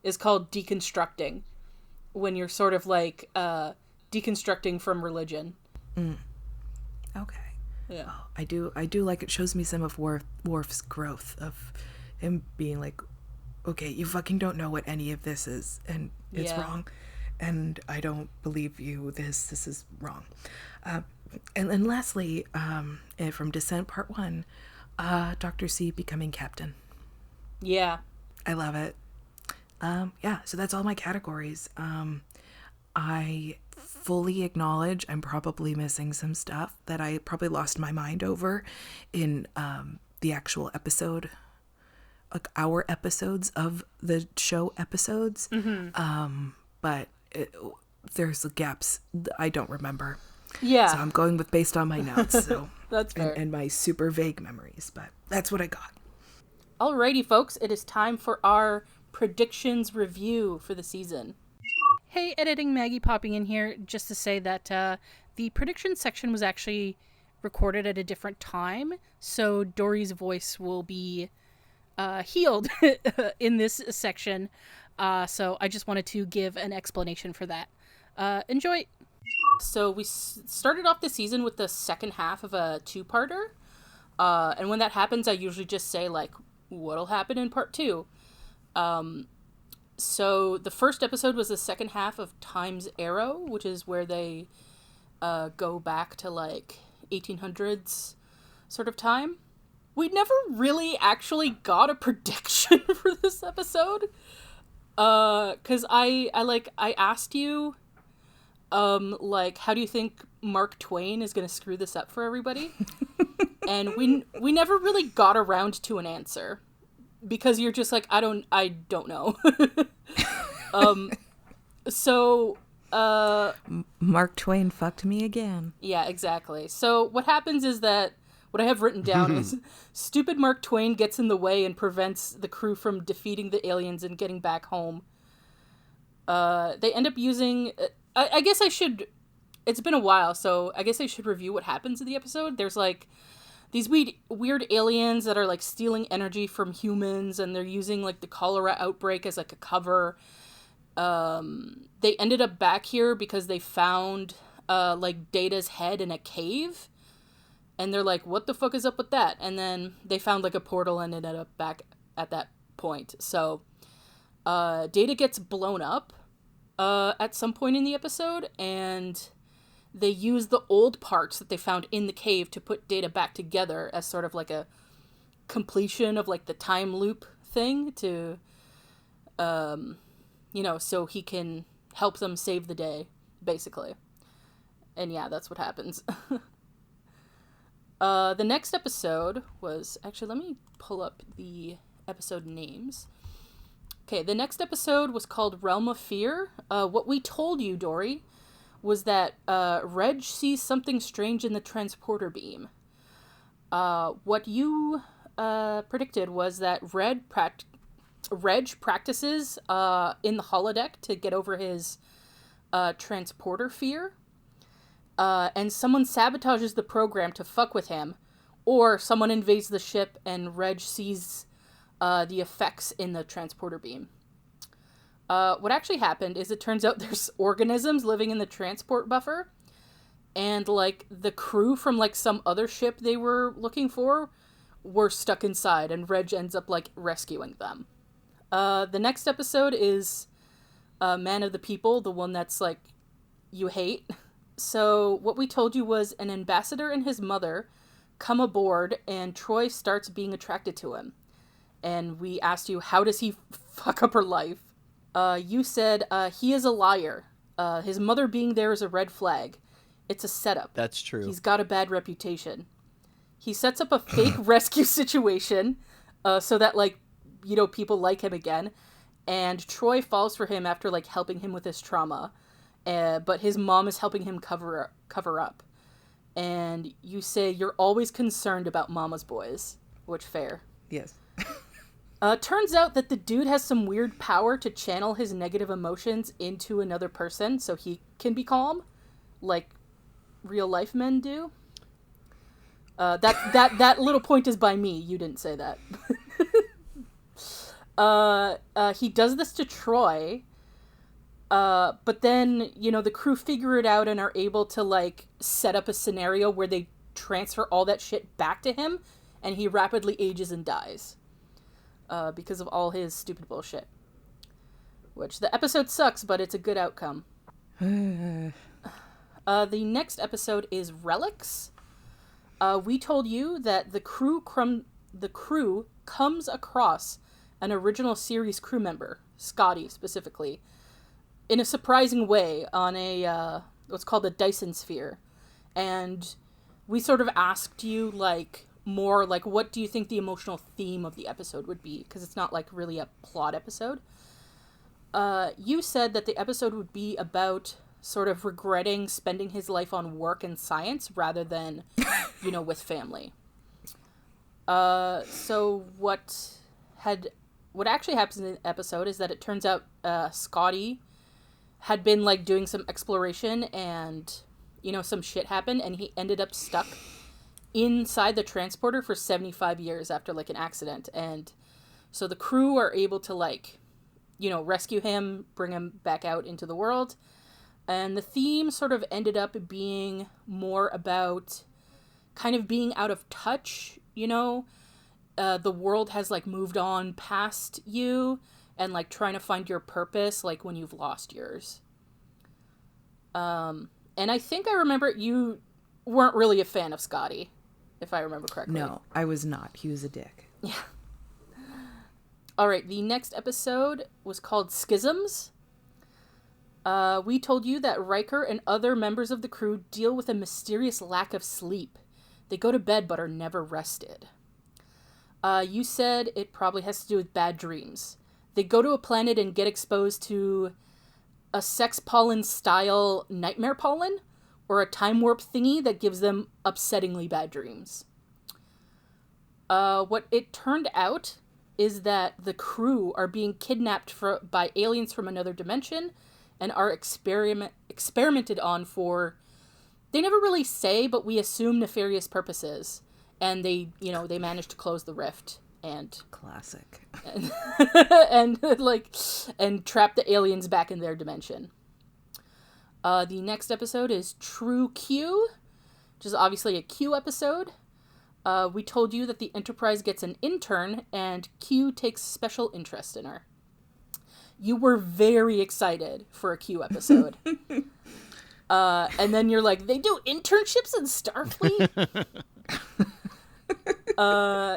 is called deconstructing, when you're sort of like deconstructing from religion. Okay. Yeah. Oh, I do like it. Shows me some of Worf's growth, of him being like, okay, you fucking don't know what any of this is, and it's wrong, and I don't believe you. This is wrong. And then lastly, from Descent Part 1, Dr. C becoming captain. Yeah. I love it. So that's all my categories. I fully acknowledge I'm probably missing some stuff that I probably lost my mind over in the actual episode, like our episodes of the show episodes. Mm-hmm. But there's gaps I don't remember. Yeah. So I'm going with based on my notes. So that's fair. And my super vague memories, but that's what I got. Alrighty, folks, it is time for our predictions review for the season. Hey, Editing Maggie popping in here just to say that the prediction section was actually recorded at a different time, so Dory's voice will be healed in this section. So I just wanted to give an explanation for that. Enjoy! So we started off the season with the second half of a two-parter. And when that happens, I usually just say, like, what'll happen in part 2? So the first episode was the second half of Time's Arrow, which is where they go back to like 1800s sort of time. We never really actually got a prediction for this episode. Cause I asked you, like, how do you think Mark Twain is gonna screw this up for everybody? And we never really got around to an answer. Because you're just like, I don't know. So, Mark Twain fucked me again. yeah, exactly. So what happens is that, what I have written down is, stupid Mark Twain gets in the way and prevents the crew from defeating the aliens and getting back home. They end up using, I guess I should, it's been a while, so I guess I should review what happens in the episode. There's like, these weird aliens that are like stealing energy from humans, and they're using like the cholera outbreak as like a cover. They ended up back here because they found like Data's head in a cave, and they're like, what the fuck is up with that? And then they found like a portal and ended up back at that point. So Data gets blown up at some point in the episode, and they use the old parts that they found in the cave to put Data back together as sort of like a completion of like the time loop thing to, so he can help them save the day, basically. And yeah, that's what happens. The next episode was, actually, let me pull up the episode names. Okay, the next episode was called Realm of Fear. What we told you, Dory, was that Reg sees something strange in the transporter beam. What you predicted was that Reg practices in the holodeck to get over his transporter fear, and someone sabotages the program to fuck with him, or someone invades the ship and Reg sees the effects in the transporter beam. What actually happened is, it turns out there's organisms living in the transport buffer, and like the crew from like some other ship they were looking for were stuck inside, and Reg ends up like rescuing them. The next episode is Man of the People, the one that's like you hate. So what we told you was an ambassador and his mother come aboard, and Troy starts being attracted to him. And we asked you, how does he fuck up her life? You said he is a liar. His mother being there is a red flag. It's a setup. That's true. He's got a bad reputation. He sets up a fake rescue situation so that, like, people like him again. And Troy falls for him after, like, helping him with his trauma. But his mom is helping him cover up. And you say you're always concerned about mama's boys. Which, fair. Yes. Turns out that the dude has some weird power to channel his negative emotions into another person so he can be calm, like real life men do. That little point is by me. You didn't say that. He does this to Troy, but then, the crew figure it out and are able to, like, set up a scenario where they transfer all that shit back to him, and he rapidly ages and dies. Because of all his stupid bullshit. Which, the episode sucks, but it's a good outcome. The next episode is Relics. We told you that the crew comes across an original series crew member, Scotty specifically, in a surprising way on a what's called a Dyson sphere. And we sort of asked you, like, more like, what do you think the emotional theme of the episode would be, because it's not like really a plot episode. You said that the episode would be about sort of regretting spending his life on work and science rather than with family. So what actually happens in the episode is that it turns out Scotty had been like doing some exploration, and some shit happened, and he ended up stuck inside the transporter for 75 years after like an accident. And so the crew are able to like rescue him, bring him back out into the world, and the theme sort of ended up being more about kind of being out of touch. The world has like moved on past you, and like trying to find your purpose like when you've lost yours. And I think I remember you weren't really a fan of Scotty, if I remember correctly. No, I was not. He was a dick. Yeah. All right, the next episode was called Schisms. We told you that Riker and other members of the crew deal with a mysterious lack of sleep. They go to bed but are never rested. You said it probably has to do with bad dreams. They go to a planet and get exposed to a sex pollen style nightmare pollen, or a time warp thingy that gives them upsettingly bad dreams. What it turned out is that the crew are being kidnapped by aliens from another dimension and are experimented on for, they never really say, but we assume nefarious purposes. And they manage to close the rift and classic. and trap the aliens back in their dimension. The next episode is True Q, which is obviously a Q episode. We told you that the Enterprise gets an intern, and Q takes special interest in her. You were very excited for a Q episode. And then you're like, they do internships in Starfleet?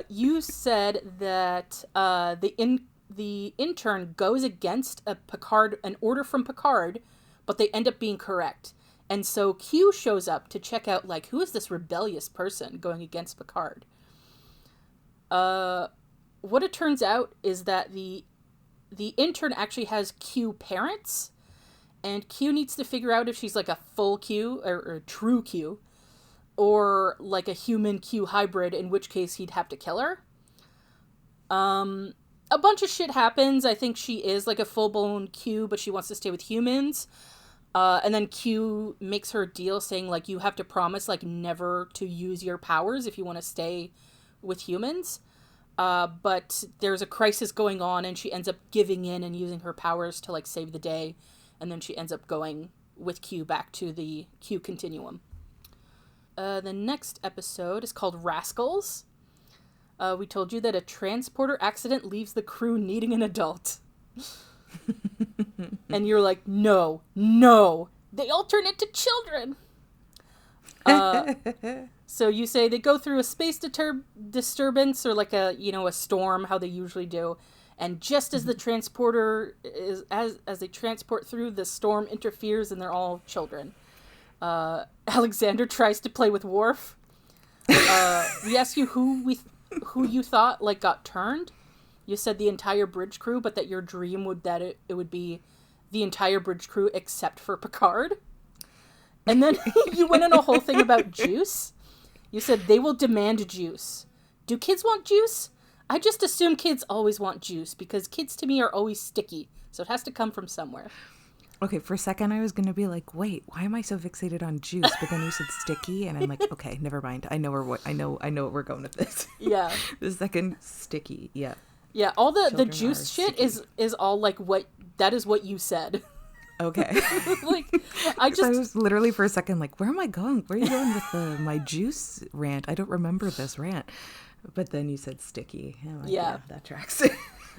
You said that the intern goes against an order from Picard, but they end up being correct. And so Q shows up to check out, like, who is this rebellious person going against Picard? What it turns out is that the intern actually has Q parents, and Q needs to figure out if she's like a full Q or a true Q, or like a human Q hybrid, in which case he'd have to kill her. A bunch of shit happens. I think she is like a full-blown Q, but she wants to stay with humans. And then Q makes her a deal saying, like, you have to promise, like, never to use your powers if you want to stay with humans. But there's a crisis going on, and she ends up giving in and using her powers to, like, save the day. And then she ends up going with Q back to the Q continuum. The next episode is called Rascals. We told you that a transporter accident leaves the crew needing an adult. And you're like, no, they all turn into children. So you say they go through a space disturbance, or like a storm, how they usually do. And just as the transporter as they transport through, the storm interferes and they're all children. Alexander tries to play with Worf. We ask you who you thought like got turned. You said the entire bridge crew, but that your dream would it would be the entire bridge crew except for Picard. And then you went on a whole thing about juice. You said they will demand juice. Do kids want juice? I just assume kids always want juice because kids to me are always sticky. So it has to come from somewhere. Okay, for a second I was going to be like, wait, why am I so fixated on juice? But then you said sticky and I'm like, okay, never mind. I know where we're going with this. Yeah. The second sticky. Yeah. Yeah, all the juice shit is all like that is what you said. Okay. Like I was literally for a second like, where am I going? Where are you going with my juice rant? I don't remember this rant. But then you said sticky. Like, yeah, that tracks.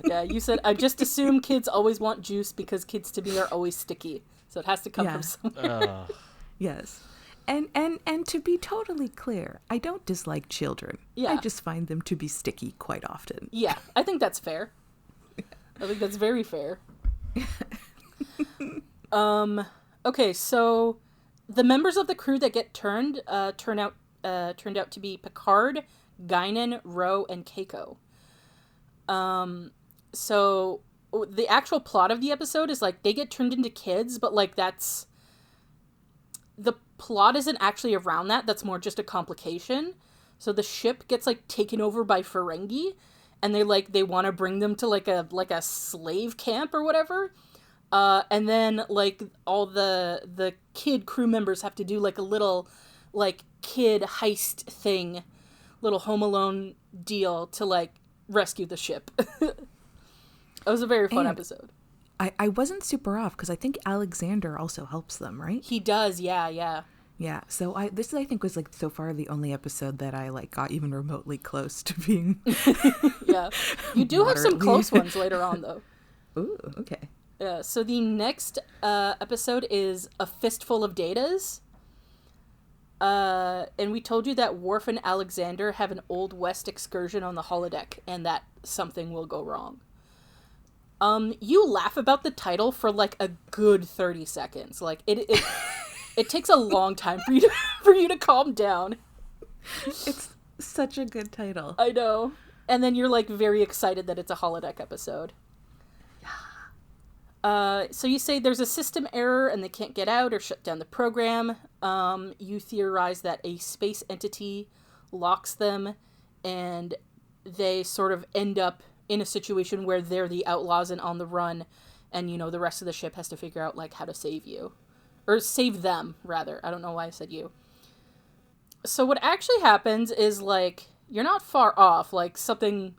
Yeah, you said I just assume kids always want juice because kids to me are always sticky. So it has to come from somewhere. Yes. And to be totally clear, I don't dislike children. Yeah. I just find them to be sticky quite often. Yeah, I think that's fair. I think that's very fair. Okay, so the members of the crew that get turned turned out to be Picard, Guinan, Ro, and Keiko. So the actual plot of the episode is like they get turned into kids, but like the plot isn't actually around that. That's more just a complication. So the ship gets like taken over by Ferengi, and they want to bring them to like a slave camp or whatever. And then like all the kid crew members have to do like a little like kid heist thing, little Home Alone deal to like rescue the ship. It was a very fun episode. I wasn't super off because I think Alexander also helps them, right? He does, yeah. Yeah, so this I think was like so far the only episode that I like got even remotely close to being. Yeah, you do have some close ones later on though. Ooh, okay. So the next episode is A Fistful of Datas. And we told you that Worf and Alexander have an Old West excursion on the holodeck, and that something will go wrong. You laugh about the title for like a good 30 seconds. Like it takes a long time for you to calm down. It's such a good title. I know. And then you're like very excited that it's a holodeck episode. So you say there's a system error and they can't get out or shut down the program. You theorize that a space entity locks them and they sort of end up in a situation where they're the outlaws and on the run, and, you know, the rest of the ship has to figure out, like, how to save you. Or save them, rather. I don't know why I said you. So what actually happens is, like, you're not far off. Like, something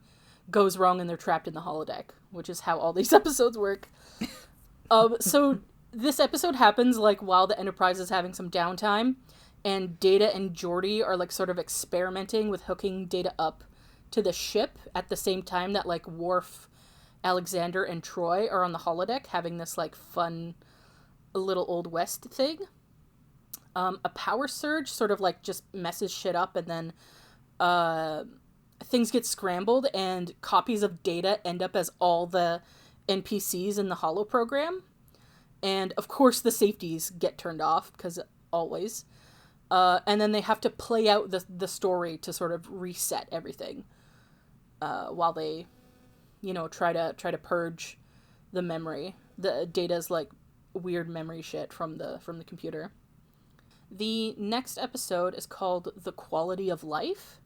goes wrong and they're trapped in the holodeck, which is how all these episodes work. So this episode happens, like, while the Enterprise is having some downtime, and Data and Geordi are, like, sort of experimenting with hooking Data up to the ship at the same time that, like, Worf, Alexander, and Troy are on the holodeck having this, like, fun little Old West thing. A power surge sort of, like, just messes shit up, and then things get scrambled, and copies of Data end up as all the NPCs in the holo program. And, of course, the safeties get turned off, because always. And then they have to play out the story to sort of reset everything. While they, you know, try to purge the memory, the Data's like weird memory shit from the computer. The next episode is called The Quality of Life.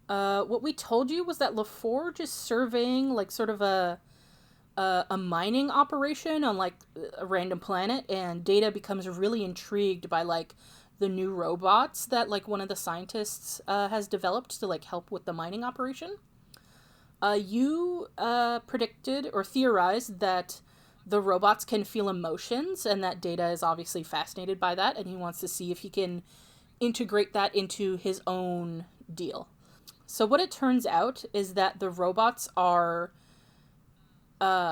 What we told you was that LaForge is surveying like sort of a mining operation on like a random planet, and Data becomes really intrigued by like the new robots that like one of the scientists has developed to like help with the mining operation. You predicted or theorized that the robots can feel emotions, and that Data is obviously fascinated by that, and he wants to see if he can integrate that into his own deal. So what it turns out is that the robots are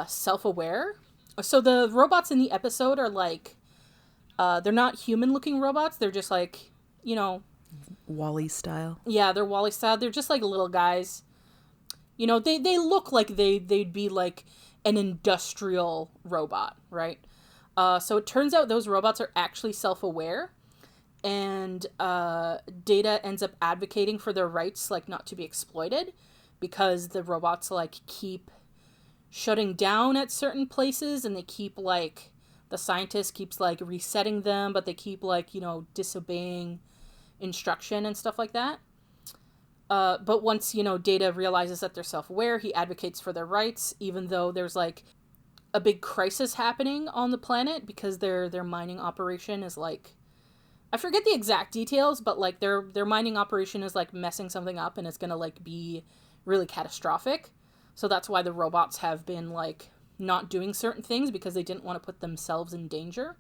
self-aware. So the robots in the episode are like, they're not human-looking robots. They're just like, you know... Wall-E style. Yeah, they're Wall-E style. They're just like little guys. You know, they look like they'd be like an industrial robot, right? So it turns out those robots are actually self-aware, and Data ends up advocating for their rights, like, not to be exploited, because the robots, like, keep shutting down at certain places, and they keep, like, the scientist keeps, like, resetting them, but they keep, like, you know, disobeying instruction and stuff like that. But once, you know, Data realizes that they're self-aware, he advocates for their rights, even though there's, like, a big crisis happening on the planet, because their mining operation is, like... I forget the exact details, but, like, their mining operation is, like, messing something up, and it's gonna, like, be really catastrophic. So that's why the robots have been, like, not doing certain things, because they didn't want to put themselves in danger.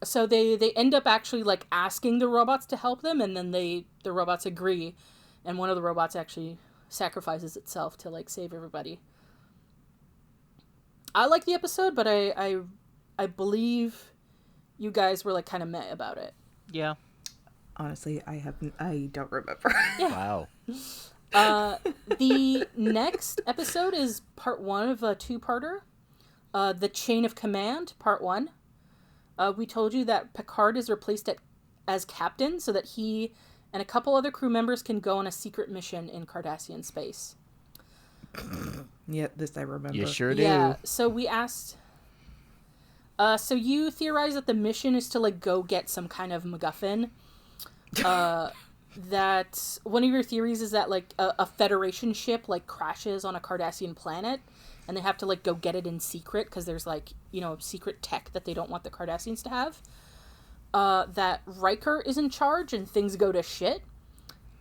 So they end up actually, like, asking the robots to help them, and then the robots agree. And one of the robots actually sacrifices itself to, like, save everybody. I like the episode, but I believe you guys were, like, kind of meh about it. Yeah. Honestly, I don't remember. Wow. The next episode is part 1 of a 2-parter. The Chain of Command, part 1. We told you that Picard is replaced as captain so that he and a couple other crew members can go on a secret mission in Cardassian space. Yeah, this I remember. You sure do. Yeah, so we asked... so you theorize that the mission is to, like, go get some kind of MacGuffin. That one of your theories is that, like, a Federation ship, like, crashes on a Cardassian planet, and they have to, like, go get it in secret, because there's, like, you know, secret tech that they don't want the Cardassians to have. That Riker is in charge and things go to shit.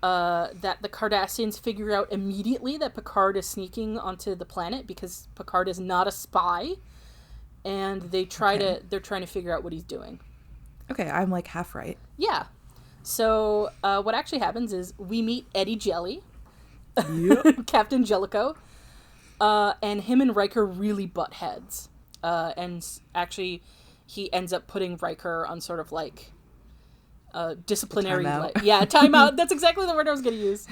That the Cardassians figure out immediately that Picard is sneaking onto the planet because Picard is not a spy, and they're trying to figure out what he's doing. Okay, I'm like half right. Yeah. So what actually happens is we meet Eddie Jelly, Yep. Captain Jellicoe. And him and Riker really butt heads. Actually, he ends up putting Riker on sort of like disciplinary... timeout. That's exactly the word I was going to use.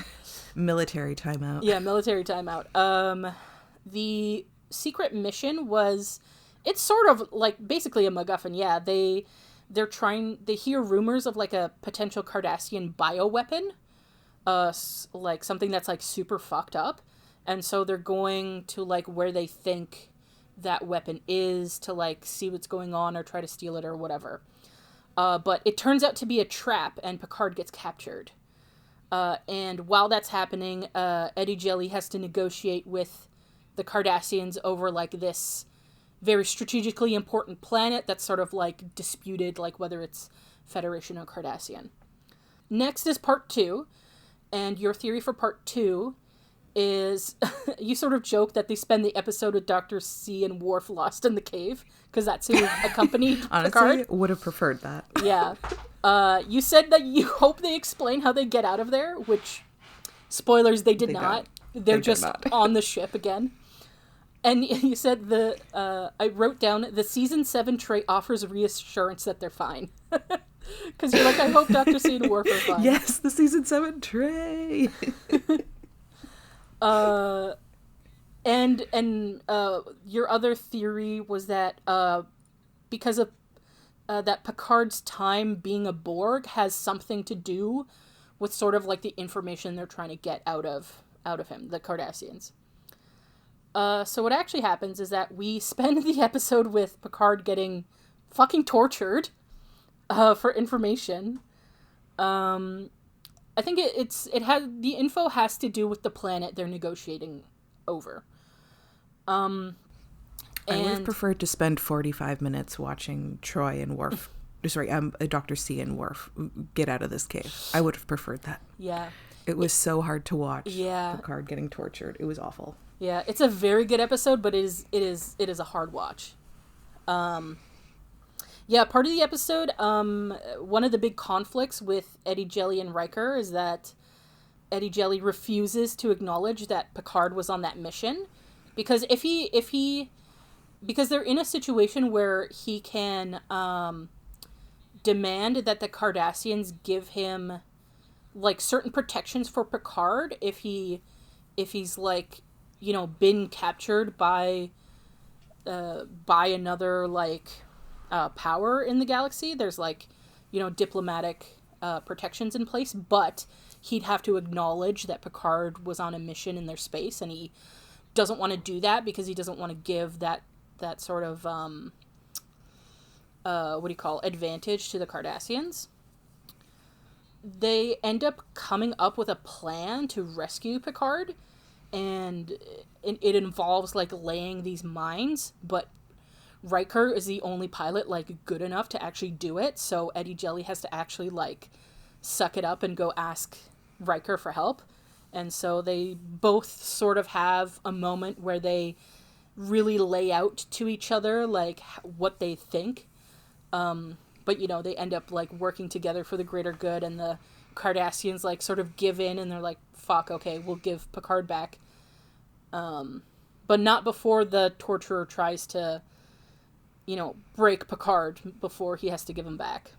Military timeout. Yeah, military timeout. The secret mission was... It's sort of like basically a MacGuffin. Yeah, they hear rumors of like a potential Cardassian bioweapon. Like something that's like super fucked up. And so they're going to like where they think that weapon is to like see what's going on or try to steal it or whatever. But it turns out to be a trap and Picard gets captured. And while that's happening, Eddie Jelly has to negotiate with the Cardassians over like this very strategically important planet that's sort of like disputed, like whether it's Federation or Cardassian. Next is part 2. And your theory for part 2 is you sort of joke that they spend the episode with Dr. C and Worf lost in the cave because that's who accompanied Honestly, Picard. would have preferred that. Yeah. You said that you hope they explain how they get out of there, which, spoilers, they did not. They're just on the ship again. And you said I wrote down, the season 7 trait offers reassurance that they're fine. Because you're like, I hope Dr. C and Worf are fine. Yes, the season 7 tray. And your other theory was that because of that Picard's time being a Borg has something to do with sort of like the information they're trying to get out of him, the Cardassians. So what actually happens is that we spend the episode with Picard getting fucking tortured for information. I think the info has to do with the planet they're negotiating over. I would have preferred to spend 45 minutes watching Troy and Worf. Sorry, Dr. C and Worf get out of this cave. I would have preferred that. Yeah. It was so hard to watch. Yeah. Picard getting tortured. It was awful. Yeah, it's a very good episode, but it is a hard watch. Yeah, part of the episode, one of the big conflicts with Eddie Jelly and Riker is that Eddie Jelly refuses to acknowledge that Picard was on that mission, because because they're in a situation where he can demand that the Cardassians give him like certain protections for Picard if he's like, you know, been captured by another like power in the galaxy. There's like, you know, diplomatic protections in place, but he'd have to acknowledge that Picard was on a mission in their space, and he doesn't want to do that because he doesn't want to give that sort of advantage to the Cardassians. They end up coming up with a plan to rescue Picard, and it involves like laying these mines, but Riker is the only pilot like good enough to actually do it, so Eddie Jelly has to actually like suck it up and go ask Riker for help. And so they both sort of have a moment where they really lay out to each other like what they think, but you know, they end up like working together for the greater good, and the Cardassians like sort of give in and they're like, fuck, okay, we'll give Picard back, but not before the torturer tries to, you know, break Picard before he has to give him back.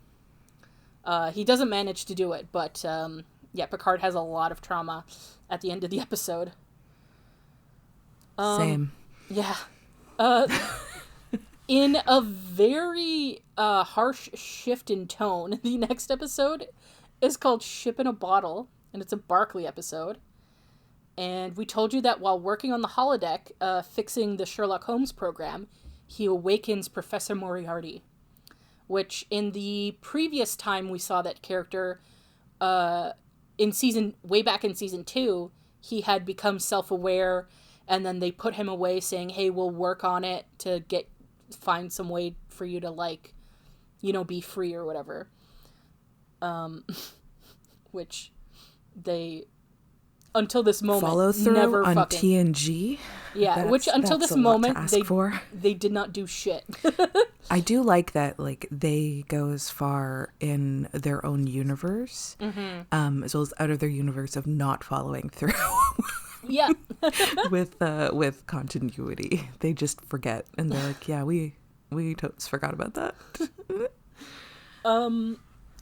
He doesn't manage to do it, but yeah, Picard has a lot of trauma at the end of the episode. Same. Yeah. In a very harsh shift in tone, the next episode is called Ship in a Bottle, and it's a Barclay episode. And we told you that while working on the holodeck, fixing the Sherlock Holmes program, he awakens Professor Moriarty, which in the previous time we saw that character, way back in season 2, he had become self-aware, and then they put him away saying, hey, we'll work on it to find some way for you to, like, you know, be free or whatever. Which they, until this moment, follow through never on fucking... TNG? Yeah, which until this moment, they did not do shit. I do like that, like, they go as far in their own universe, as well as out of their universe of not following through. Yeah. with continuity. They just forget, and they're like, yeah, we totes forgot about that.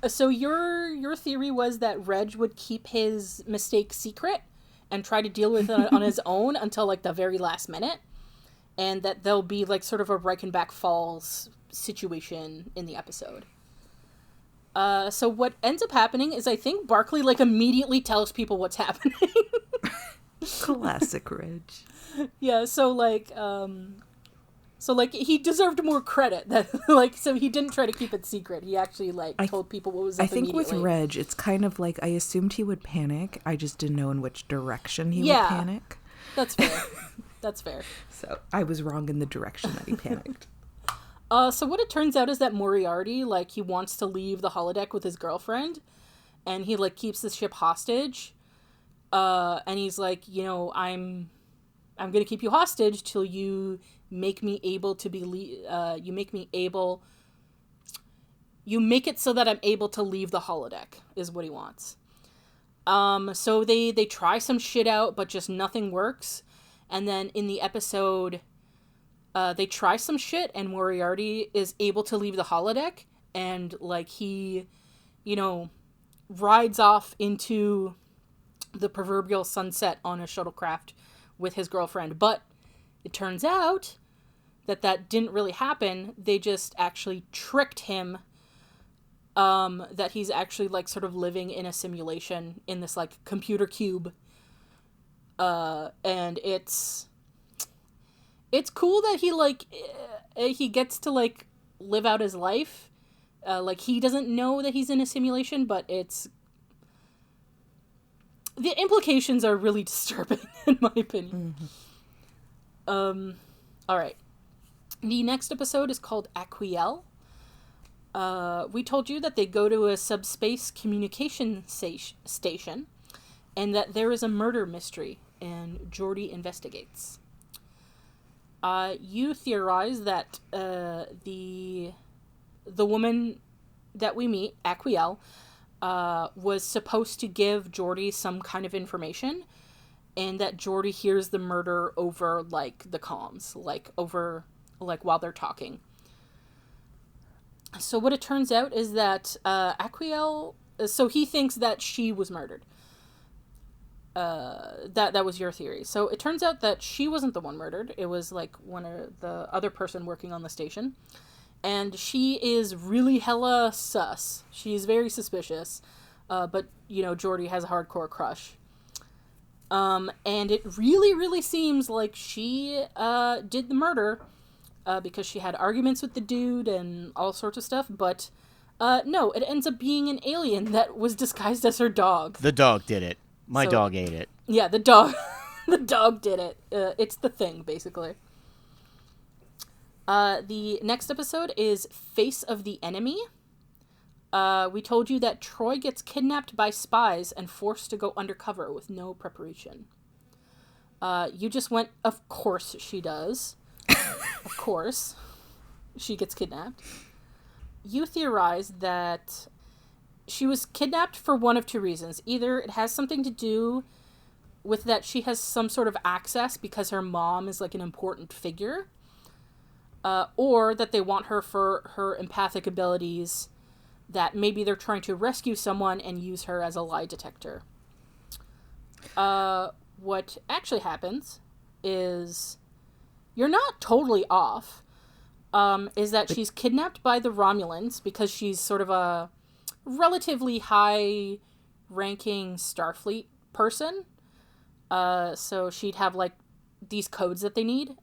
So your theory was that Reg would keep his mistake secret and try to deal with it on his own until like the very last minute, and that there'll be like sort of a Reichenbach Falls situation in the episode. So what ends up happening is I think Barkley like immediately tells people what's happening. Classic Reg. Yeah, so like he deserved more credit that like, so he didn't try to keep it secret. He actually told people what was up I think with immediately. Reg, it's kind of like, I assumed he would panic. I just didn't know in which direction he would panic. That's fair. That's fair. So I was wrong in the direction that he panicked. So what it turns out is that Moriarty, like, he wants to leave the holodeck with his girlfriend, and he like keeps the ship hostage. And he's like, you know, I'm gonna keep you hostage till you make me able to be you make it so that I'm able to leave the holodeck, is what he wants. So they try some shit out, but just nothing works. And then in the episode, they try some shit, and Moriarty is able to leave the holodeck, and like he, you know, rides off into the proverbial sunset on a shuttlecraft with his girlfriend. But it turns out that didn't really happen. They just actually tricked him, that he's actually like sort of living in a simulation in this like computer cube. And it's cool that he like he gets to like live out his life. Like he doesn't know that he's in a simulation, but the implications are really disturbing in my opinion. Mm-hmm. All right. The next episode is called Aquiel. We told you that they go to a subspace communication station, and that there is a murder mystery, and Geordi investigates. You theorize that the woman that we meet, Aquiel, was supposed to give Geordi some kind of information, and that Geordi hears the murder over like the comms, like over like while they're talking. So what it turns out is that Aquiel, so he thinks that she was murdered. That was your theory. So it turns out that she wasn't the one murdered. It was like the other person working on the station. And she is really hella sus. She's very suspicious. But, you know, Geordi has a hardcore crush. And it really, really seems like she did the murder because she had arguments with the dude and all sorts of stuff. But no, it ends up being an alien that was disguised as her dog. The dog did it. My dog ate it. Yeah, the dog. The dog did it. It's the thing, basically. The next episode is Face of the Enemy. We told you that Troy gets kidnapped by spies and forced to go undercover with no preparation. You just went, of course she does. Of course. She gets kidnapped. You theorized that she was kidnapped for one of two reasons. Either it has something to do with that she has some sort of access because her mom is like an important figure, or that they want her for her empathic abilities, that maybe they're trying to rescue someone and use her as a lie detector. What actually happens is, you're not totally off, is that she's kidnapped by the Romulans because she's sort of a relatively high-ranking Starfleet person. So she'd have, like, these codes that they need.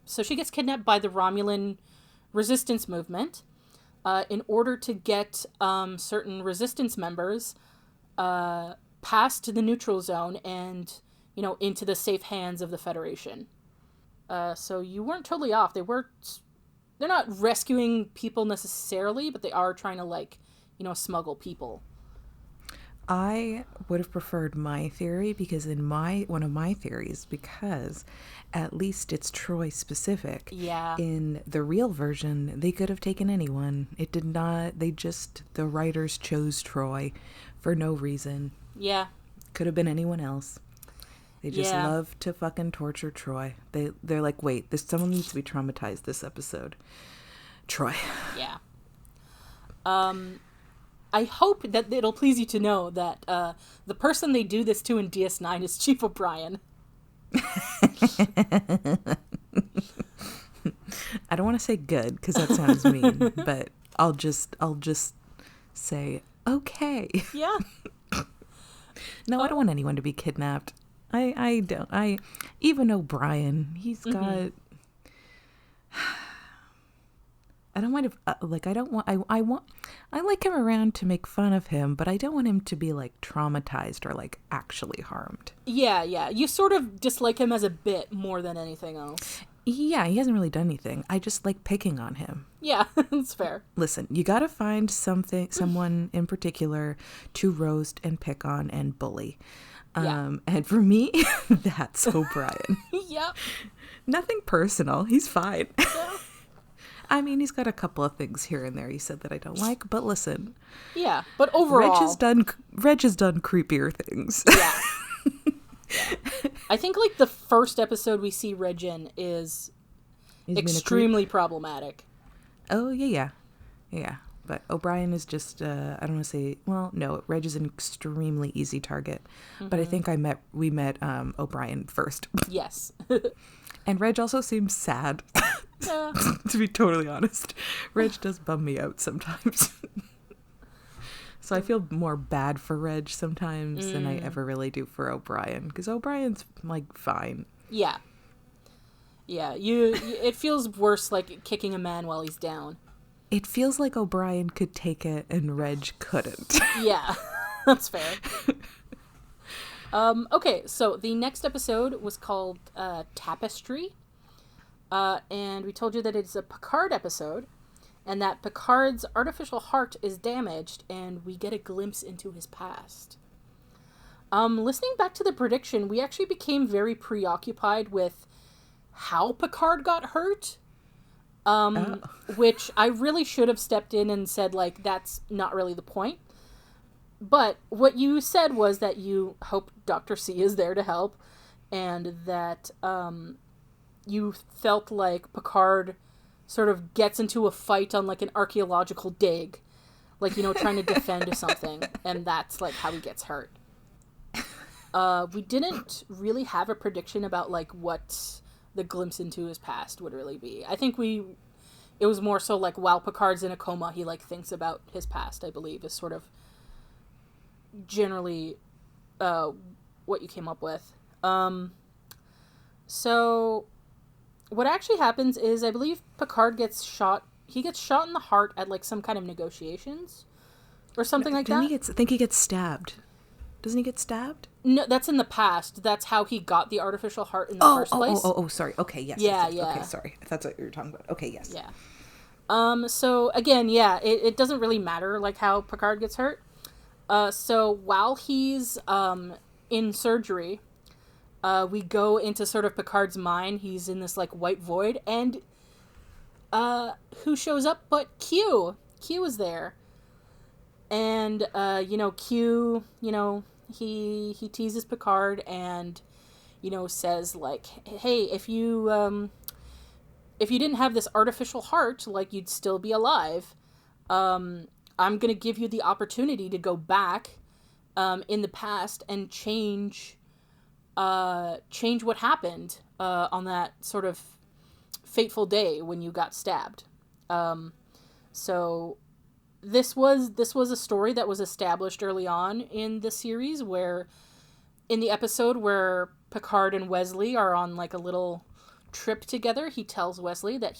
So she gets kidnapped by the Romulan resistance movement in order to get certain resistance members past the neutral zone and, you know, into the safe hands of the Federation. So you weren't totally off. They're not rescuing people necessarily, but they are trying to, like, you know, smuggle people. I would have preferred my theory because one of my theories, because at least it's Troy specific. Yeah. In the real version, they could have taken anyone. It did not. The writers chose Troy for no reason. Yeah. Could have been anyone else. They just Yeah. love to fucking torture Troy. They're like, wait, someone needs to be traumatized this episode. Troy. Yeah. I hope that it'll please you to know that the person they do this to in DS9 is Chief O'Brien. I don't want to say good because that sounds mean, but I'll just say okay. Yeah. No, I don't want anyone to be kidnapped. I don't. Even O'Brien, he's got. I don't want to I like him around to make fun of him, but I don't want him to be like traumatized or like actually harmed. Yeah. You sort of dislike him as a bit more than anything else. Yeah, he hasn't really done anything. I just like picking on him. Yeah, that's fair. Listen, you got to find someone in particular to roast and pick on and bully. Yeah. And for me, that's O'Brien. Yep. Nothing personal. He's fine. Yeah. I mean, he's got a couple of things here and there he said that I don't like, but listen. Yeah, but overall... Reg has done creepier things. Yeah. I think, like, the first episode we see Reg in is extremely problematic. Oh, yeah. But O'Brien is just, I don't want to say... Well, no, Reg is an extremely easy target. But I think we met O'Brien first. Yes. And Reg also seems sad. Yeah. To be totally honest. Reg does bum me out sometimes. So I feel more bad for Reg sometimes than I ever really do for O'Brien. Because O'Brien's, like, fine. Yeah. Yeah, it feels worse, like, kicking a man while he's down. It feels like O'Brien could take it and Reg couldn't. Yeah, that's fair. Okay, so the next episode was called Tapestry. And we told you that it's a Picard episode, and that Picard's artificial heart is damaged, and we get a glimpse into his past. Listening back to the prediction, we actually became very preoccupied with how Picard got hurt. Which I really should have stepped in and said, like, that's not really the point. But what you said was that you hope Dr. C is there to help, and that you felt like Picard sort of gets into a fight on, like, an archaeological dig. Like, trying to defend something, and that's, like, how he gets hurt. We didn't really have a prediction about, like, what the glimpse into his past would really be. I think it was more so, like, while Picard's in a coma, he, like, thinks about his past, I believe, is sort of generally what you came up with. So what actually happens is, I believe Picard gets shot. He gets shot in the heart at, like, some kind of negotiations or something like that. I think he gets stabbed. Doesn't he get stabbed? No, that's in the past. That's how he got the artificial heart in the first place. Oh, sorry. Okay, yes. Yeah, yes. yeah. Okay, sorry. That's what you were talking about. Okay, yes. Yeah. So, again, yeah, it doesn't really matter, like, how Picard gets hurt. So, while he's in surgery, we go into sort of Picard's mind. He's in this, like, white void, and who shows up but Q? Q is there. And, Q, he teases Picard and, says, like, hey, if you didn't have this artificial heart, like, you'd still be alive. I'm gonna give you the opportunity to go back in the past and change what happened on that sort of fateful day when you got stabbed. So this was a story that was established early on in the series, where in the episode where Picard and Wesley are on, like, a little trip together, he tells Wesley that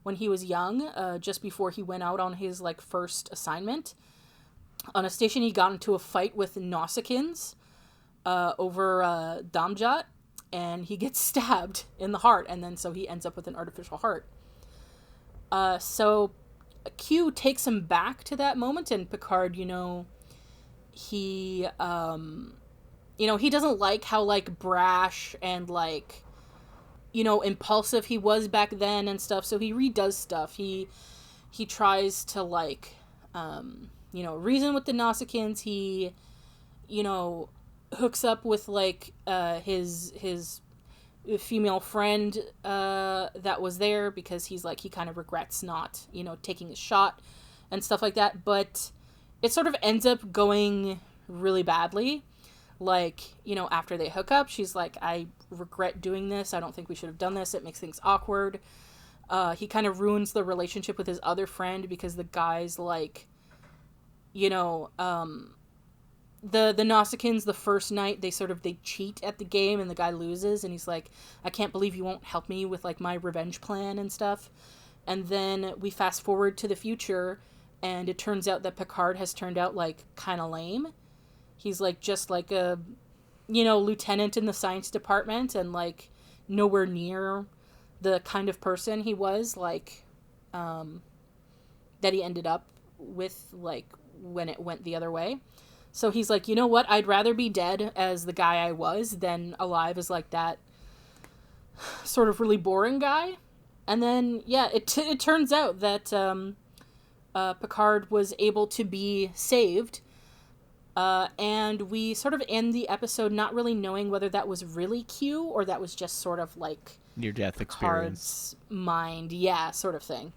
when he was young, just before he went out on his, like, first assignment on a station, he got into a fight with Nausicaans over Damjat, and he gets stabbed in the heart, and then so he ends up with an artificial heart. So Q takes him back to that moment, and Picard, he doesn't like how, like, brash and, like, impulsive he was back then and stuff, so he redoes stuff. He tries to, like, reason with the Nausicaans. He, hooks up with like his female friend that was there, because he's like, he kind of regrets not, taking a shot and stuff like that. But it sort of ends up going really badly. Like, after they hook up, she's like, I regret doing this. I don't think we should have done this. It makes things awkward. He kind of ruins the relationship with his other friend, because the guy's like, the Nausicaans, the first night, they cheat at the game, and the guy loses, and he's like, I can't believe you won't help me with like my revenge plan and stuff. And then we fast forward to the future, and it turns out that Picard has turned out like kind of lame. He's like just like a lieutenant in the science department, and like nowhere near the kind of person he was like that he ended up with, like when it went the other way. So he's like, you know what? I'd rather be dead as the guy I was than alive as like that sort of really boring guy. And then, yeah, it turns out that Picard was able to be saved. And we sort of end the episode not really knowing whether that was really Q or that was just sort of like near-death Picard's experience. mind. Yeah, sort of thing.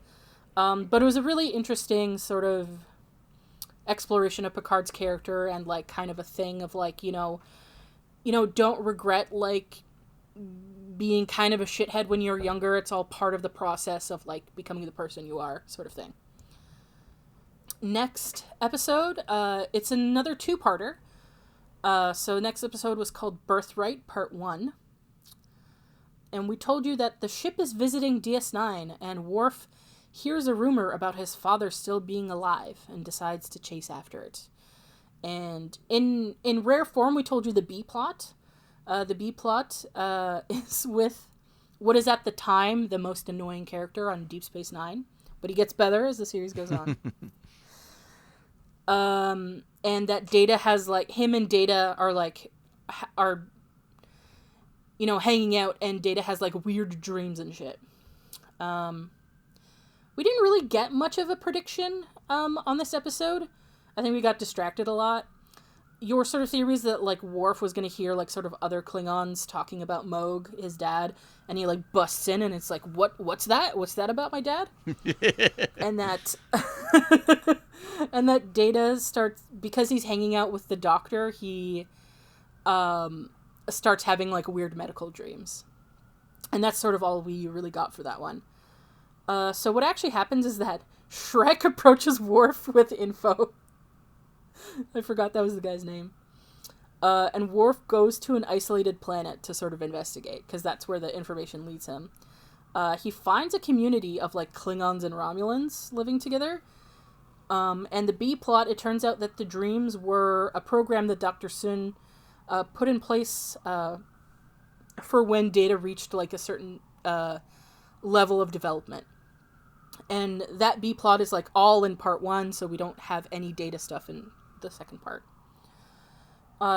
But it was a really interesting sort of exploration of Picard's character, and like kind of a thing of like, don't regret like being kind of a shithead when you're younger. It's all part of the process of like becoming the person you are, sort of thing. Next episode, it's another two-parter. So next episode was called Birthright Part 1. And we told you that the ship is visiting DS9, and Worf hears a rumor about his father still being alive and decides to chase after it. And in rare form, we told you the B plot. The B plot is with what is at the time the most annoying character on Deep Space Nine, but he gets better as the series goes on. And that Data has like, him and Data are hanging out, and Data has like weird dreams and shit. We didn't really get much of a prediction on this episode. I think we got distracted a lot. Your sort of theory is that like Worf was going to hear like sort of other Klingons talking about Moog, his dad, and he like busts in, and it's like, what's that? What's that about my dad? And that and that Data starts, because he's hanging out with the doctor, he starts having like weird medical dreams. And that's sort of all we really got for that one. So what actually happens is that Shrek approaches Worf with info. I forgot that was the guy's name. And Worf goes to an isolated planet to sort of investigate, because that's where the information leads him. He finds a community of like Klingons and Romulans living together. And the B plot, it turns out that the dreams were a program that Dr. Sun put in place for when Data reached like a certain level of development. And that B plot is like all in part 1, so we don't have any Data stuff in the second part.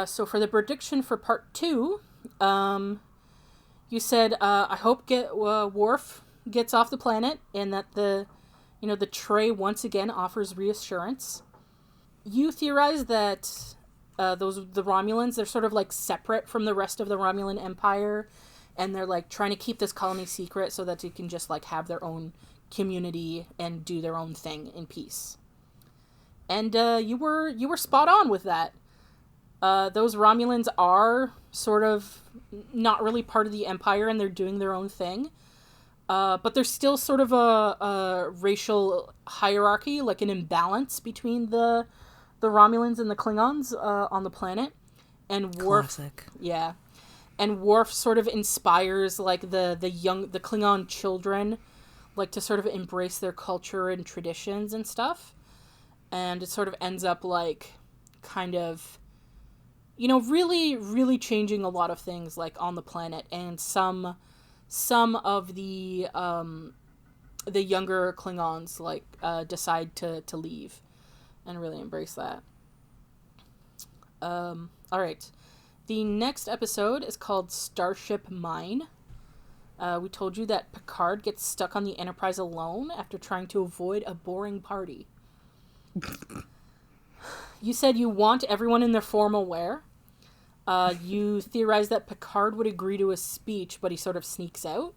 So for the prediction for part 2, you said, I hope Worf gets off the planet, and that the tray once again offers reassurance. You theorize that the Romulans, they're sort of like separate from the rest of the Romulan Empire, and they're like trying to keep this colony secret so that they can just like have their own community and do their own thing in peace. And you were spot on with that. Those Romulans are sort of not really part of the Empire, and they're doing their own thing. But there's still sort of a racial hierarchy, like an imbalance between the Romulans and the Klingons on the planet. And Worf, classic. Yeah. And Worf sort of inspires like the Klingon children, like to sort of embrace their culture and traditions and stuff. And it sort of ends up like kind of, really, really changing a lot of things like on the planet. And some of the younger Klingons like decide to leave and really embrace that. All right. The next episode is called Starship Mine. We told you that Picard gets stuck on the Enterprise alone after trying to avoid a boring party. You said you want everyone in their formal wear. You theorize that Picard would agree to a speech, but he sort of sneaks out.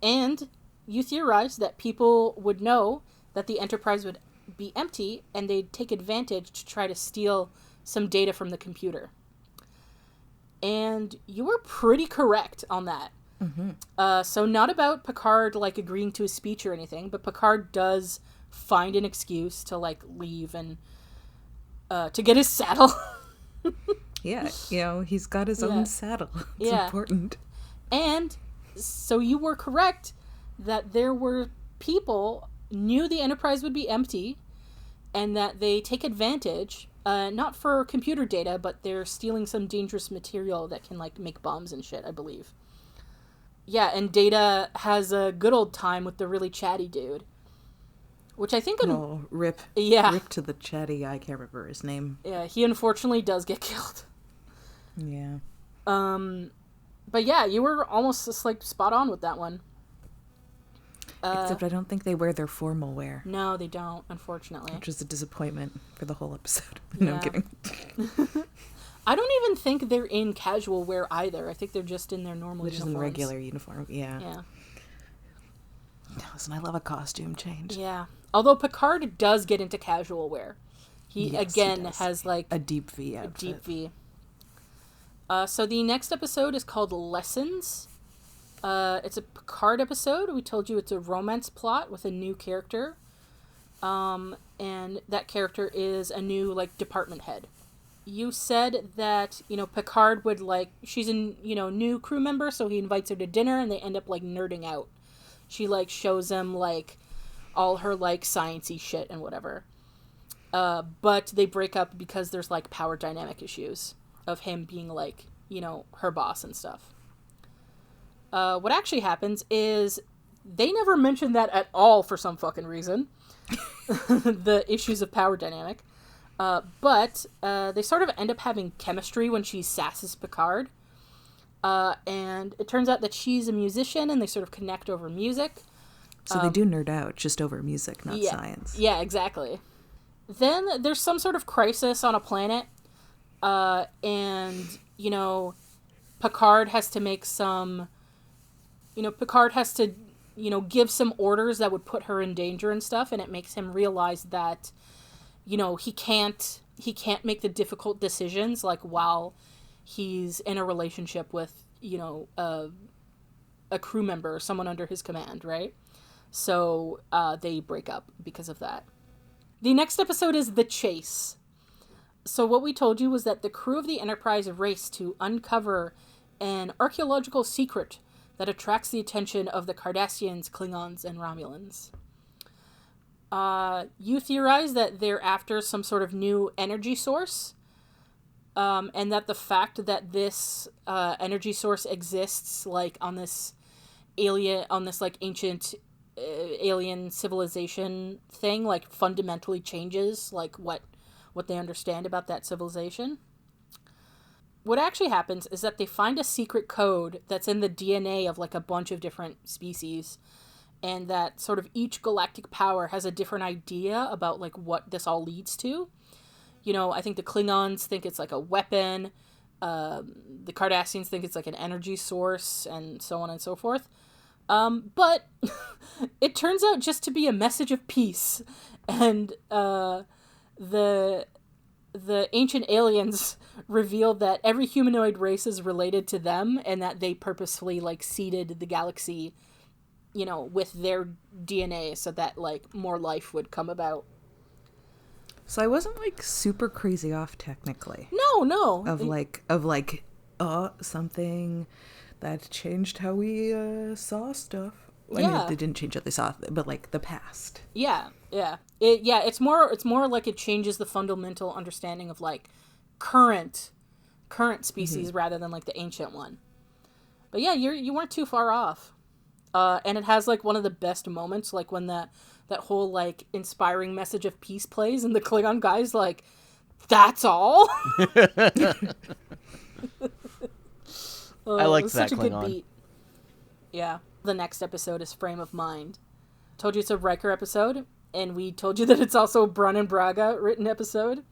And you theorize that people would know that the Enterprise would be empty, and they'd take advantage to try to steal some data from the computer. And you were pretty correct on that. Mm-hmm. So not about Picard, like, agreeing to a speech or anything, but Picard does find an excuse to, like, leave and to get his saddle. Yeah, he's got his own saddle. It's important. And so you were correct that there were people knew the Enterprise would be empty, and that they take advantage, not for computer data, but they're stealing some dangerous material that can, like, make bombs and shit, I believe. Yeah, and Data has a good old time with the really chatty dude. Which I think... Rip. Yeah. Rip to the chatty guy. I can't remember his name. Yeah, he unfortunately does get killed. Yeah. But yeah, you were almost just, like, spot on with that one. Except I don't think they wear their formal wear. No, they don't, unfortunately. Which is a disappointment for the whole episode. No, I'm kidding. I don't even think they're in casual wear either. I think they're just in their normal uniforms. Which is in regular uniform, yeah. Yeah. Listen, I love a costume change. Yeah. Although Picard does get into casual wear. He has, like... a deep V outfit. A deep V. So the next episode is called Lessons. It's a Picard episode. We told you it's a romance plot with a new character. And that character is a new, like, department head. You said that, Picard would, like, she's a, new crew member, so he invites her to dinner, and they end up, like, nerding out. She, like, shows him, like, all her, like, science-y shit and whatever. But they break up because there's, like, power dynamic issues of him being, like, her boss and stuff. What actually happens is they never mention that at all for some fucking reason. The issues of power dynamic. But they sort of end up having chemistry when she sasses Picard. And it turns out that she's a musician, and they sort of connect over music. So they do nerd out just over music, not science. Yeah, exactly. Then there's some sort of crisis on a planet. And, Picard has to make some... Picard has to, give some orders that would put her in danger and stuff, and it makes him realize that, he can't make the difficult decisions, like, while he's in a relationship with, a crew member or someone under his command, right? So they break up because of that. The next episode is The Chase. So what we told you was that the crew of the Enterprise raced to uncover an archaeological secret that attracts the attention of the Cardassians, Klingons, and Romulans. You theorize that they're after some sort of new energy source, and that the fact that this energy source exists, like, on this like, ancient alien civilization thing, like, fundamentally changes, like, what they understand about that civilization. What actually happens is that they find a secret code that's in the DNA of, like, a bunch of different species, and that sort of each galactic power has a different idea about, like, what this all leads to. I think the Klingons think it's, like, a weapon, the Cardassians think it's, like, an energy source, and so on and so forth. But it turns out just to be a message of peace, and the ancient aliens revealed that every humanoid race is related to them, and that they purposefully, like, seeded the galaxy, with their DNA so that, like, more life would come about. So I wasn't, like, super crazy off technically. No. Of something that changed how we saw stuff. Yeah. I mean, they didn't change how they saw it, but, like, the past. Yeah. It's more like it changes the fundamental understanding of, like, current species rather than, like, the ancient one. But yeah, you weren't too far off. And it has, like, one of the best moments, like, when that whole, like, inspiring message of peace plays, and the Klingon guy's like, "That's all?" I like that such a Klingon. good beat. Yeah. The next episode is Frame of Mind. Told you it's a Riker episode, and we told you that it's also a Brannon Braga written episode.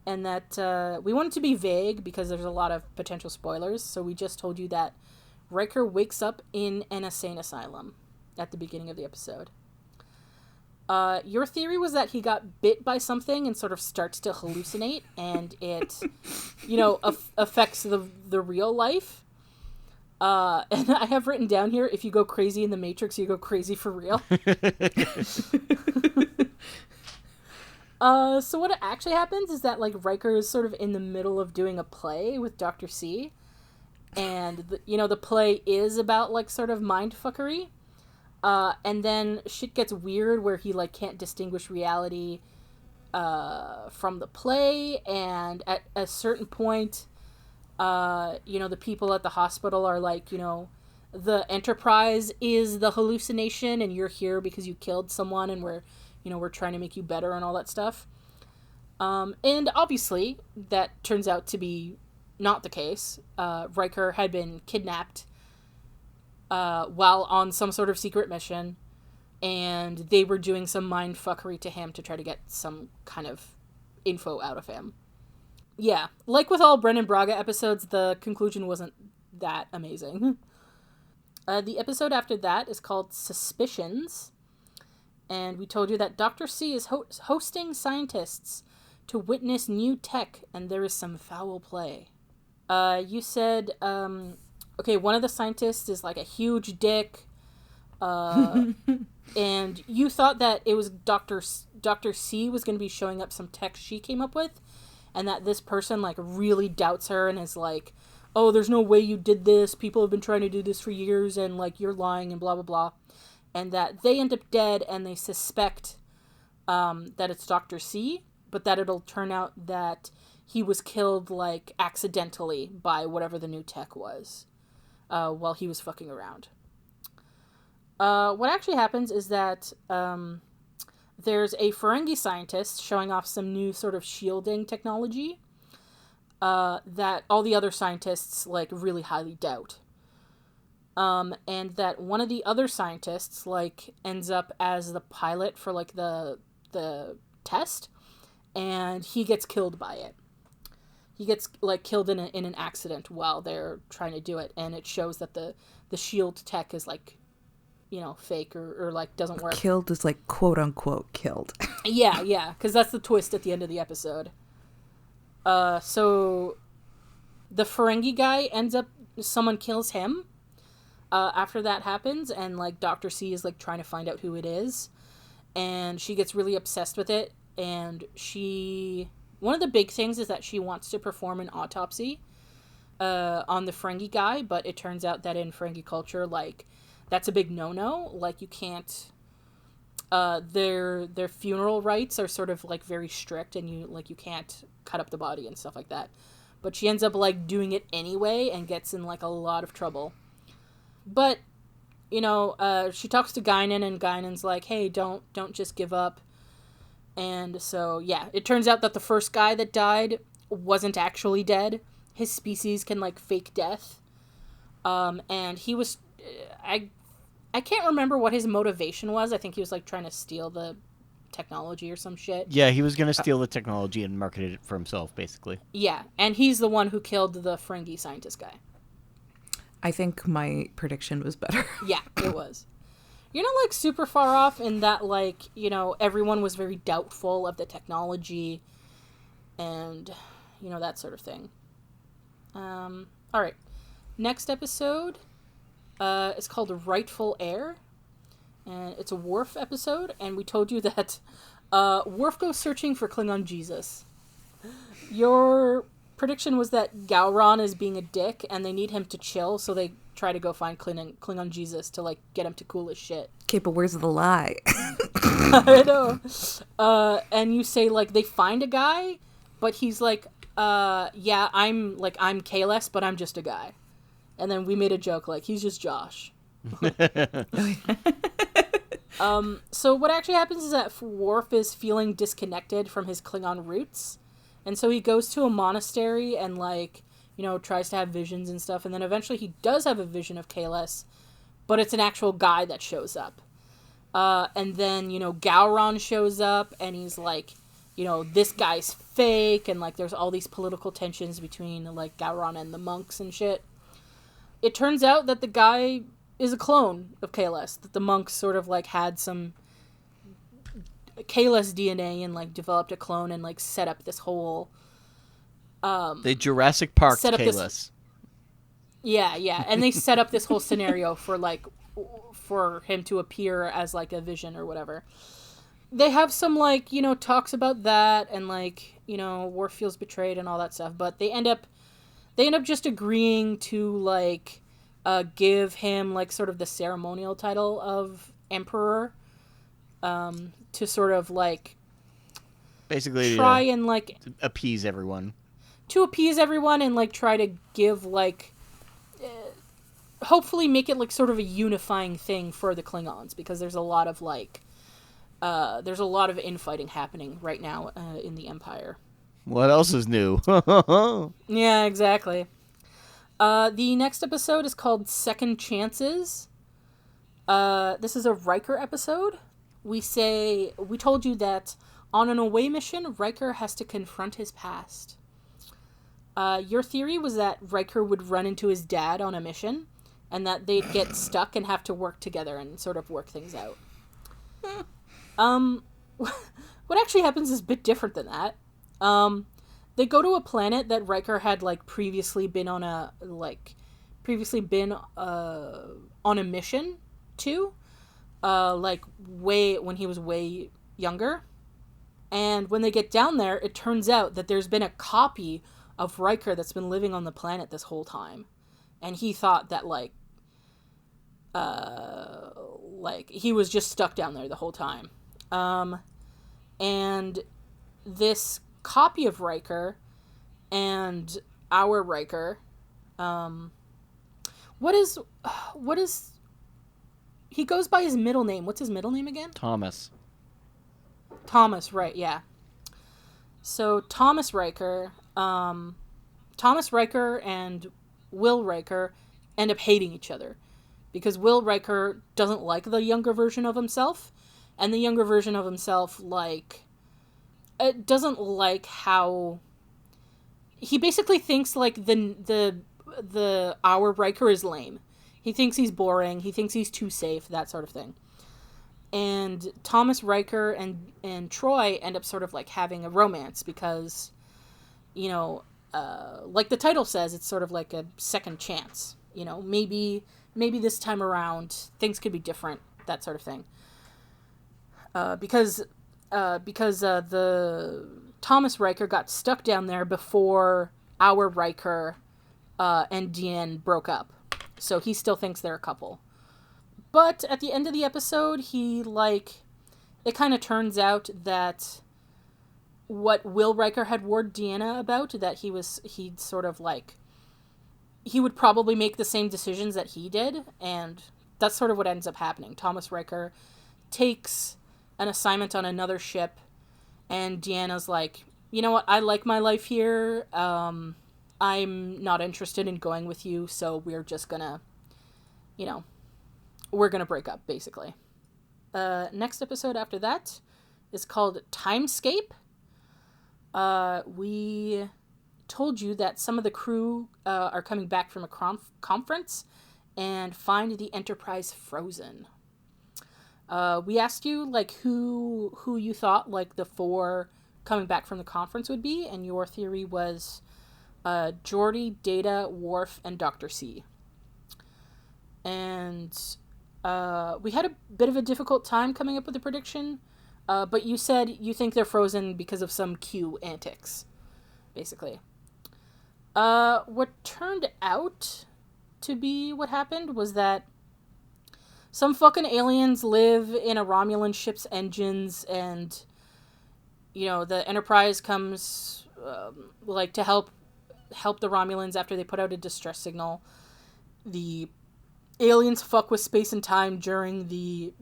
and that we wanted to be vague because there's a lot of potential spoilers, so we just told you that Riker wakes up in an insane asylum at the beginning of the episode. Your theory was that he got bit by something and sort of starts to hallucinate, and it, affects the real life. And I have written down here, if you go crazy in the Matrix, you go crazy for real. So what actually happens is that, like, Riker is sort of in the middle of doing a play with Dr. C, and, the play is about, like, sort of mindfuckery. And then shit gets weird where he, like, can't distinguish reality from the play, and at a certain point, the people at the hospital are like, the Enterprise is the hallucination, and you're here because you killed someone, and we're trying to make you better and all that stuff. And obviously, that turns out to be not the case. Riker had been kidnapped while on some sort of secret mission, and they were doing some mindfuckery to him to try to get some kind of info out of him. Yeah, like with all Brennan Braga episodes, the conclusion wasn't that amazing. The episode after that is called Suspicions, and we told you that Dr. C is hosting scientists to witness new tech, and there is some foul play. You said, okay, one of the scientists is like a huge dick, and you thought that it was Dr. C was going to be showing up some tech she came up with, and that this person, like, really doubts her and is like, oh, there's no way you did this, people have been trying to do this for years, and, like, you're lying, and blah, blah, blah. And that they end up dead, and they suspect that it's Dr. C, but that it'll turn out that he was killed, like, accidentally by whatever the new tech was, while he was fucking around. What actually happens is that there's a Ferengi scientist showing off some new sort of shielding technology that all the other scientists, like, really highly doubt. And that one of the other scientists, like, ends up as the pilot for, like, the test, and he gets killed by it. He gets, like, killed in an accident while they're trying to do it, and it shows that the shield tech is, like, fake or like, doesn't work. Killed is, like, quote-unquote killed. Yeah, because that's the twist at the end of the episode. So the Ferengi guy ends up, someone kills him after that happens, and, like, Dr. C is, like, trying to find out who it is, and she gets really obsessed with it, and one of the big things is that she wants to perform an autopsy on the Ferengi guy, but it turns out that in Ferengi culture, like, that's a big no-no. Like, you can't, their funeral rites are sort of, like, very strict, and you can't cut up the body and stuff like that. But she ends up, like, doing it anyway and gets in, like, a lot of trouble. But, she talks to Guinan, and Guinan's like, hey, don't just give up. And so, yeah, it turns out that the first guy that died wasn't actually dead. His species can, like, fake death. And he was, I can't remember what his motivation was. I think he was, like, trying to steal the technology or some shit. Yeah, he was going to steal the technology and market it for himself, basically. Yeah, and he's the one who killed the Ferengi scientist guy. I think my prediction was better. Yeah, it was. You're not, like, super far off in that, like, everyone was very doubtful of the technology and, that sort of thing. All right. Next episode is called Rightful Heir, and it's a Worf episode, and we told you that Worf goes searching for Klingon Jesus. Your prediction was that Gowron is being a dick, and they need him to chill, so they try to go find Klingon Jesus to, like, get him to cool his shit. Okay, but where's the lie? I know. And you say, like, they find a guy, but he's like, yeah, I'm Kahless, but I'm just a guy. And then we made a joke, like, he's just Josh. So what actually happens is that Worf is feeling disconnected from his Klingon roots. And so he goes to a monastery and, like, tries to have visions and stuff. And then eventually he does have a vision of Kahless, but it's an actual guy that shows up. And then, Gowron shows up, and he's, like, this guy's fake, and like there's all these political tensions between like Gowron and the monks and shit. It turns out that the guy is a clone of Kahless, that the monks sort of like had some Kahless DNA and like developed a clone and like set up this whole They Jurassic Park Kahless. Yeah, and they set up this whole scenario for him to appear as like a vision or whatever. They have some like, talks about that, and like, Worf feels betrayed and all that stuff, but they end up just agreeing to like give him like sort of the ceremonial title of Emperor, to sort of like basically try and like appease everyone. To appease everyone and like try to give like hopefully make it like sort of a unifying thing for the Klingons, because there's a lot of like infighting happening right now in the Empire. What else is new? Yeah, exactly. The next episode is called Second Chances. This is a Riker episode. We told you that on an away mission, Riker has to confront his past. Your theory was that Riker would run into his dad on a mission, and that they'd get stuck and have to work together and sort of work things out. What actually happens is a bit different than that. They go to a planet that Riker had like previously been on a mission to, like when he was way younger. And when they get down there, it turns out that there's been a copy of Riker that's been living on the planet this whole time. And he thought that like he was just stuck down there the whole time. And this copy of Riker and our Riker, what is he goes by his middle name. What's his middle name again? Thomas, right, yeah. So Thomas Riker and Will Riker end up hating each other, because Will Riker doesn't like the younger version of himself, and the younger version of himself doesn't like how he basically thinks like the our Riker is lame. He thinks he's boring. He thinks he's too safe, that sort of thing. And Thomas Riker and Troy end up sort of like having a romance because, like the title says, it's sort of like a second chance. Maybe this time around things could be different, that sort of thing. Because the Thomas Riker got stuck down there before our Riker and Deanne broke up. So he still thinks they're a couple. But at the end of the episode, it kind of turns out that what Will Riker had warned Deanna about, that he would probably make the same decisions that he did, and that's sort of what ends up happening. Thomas Riker takes an assignment on another ship, and Deanna's like, you know what, I like my life here, I'm not interested in going with you, so we're just gonna, we're gonna break up, basically. Next episode after that is called Timescape. We told you that some of the crew are coming back from a conference and find the Enterprise frozen. We asked you who you thought the 4 coming back from the conference would be, and your theory was Geordi, Data, Worf, and Dr. C. And we had a bit of a difficult time coming up with a prediction, but you said you think they're frozen because of some Q antics, basically. What turned out to be what happened was that some fucking aliens live in a Romulan ship's engines, and, the Enterprise comes, to help the Romulans after they put out a distress signal. The aliens fuck with space and time during the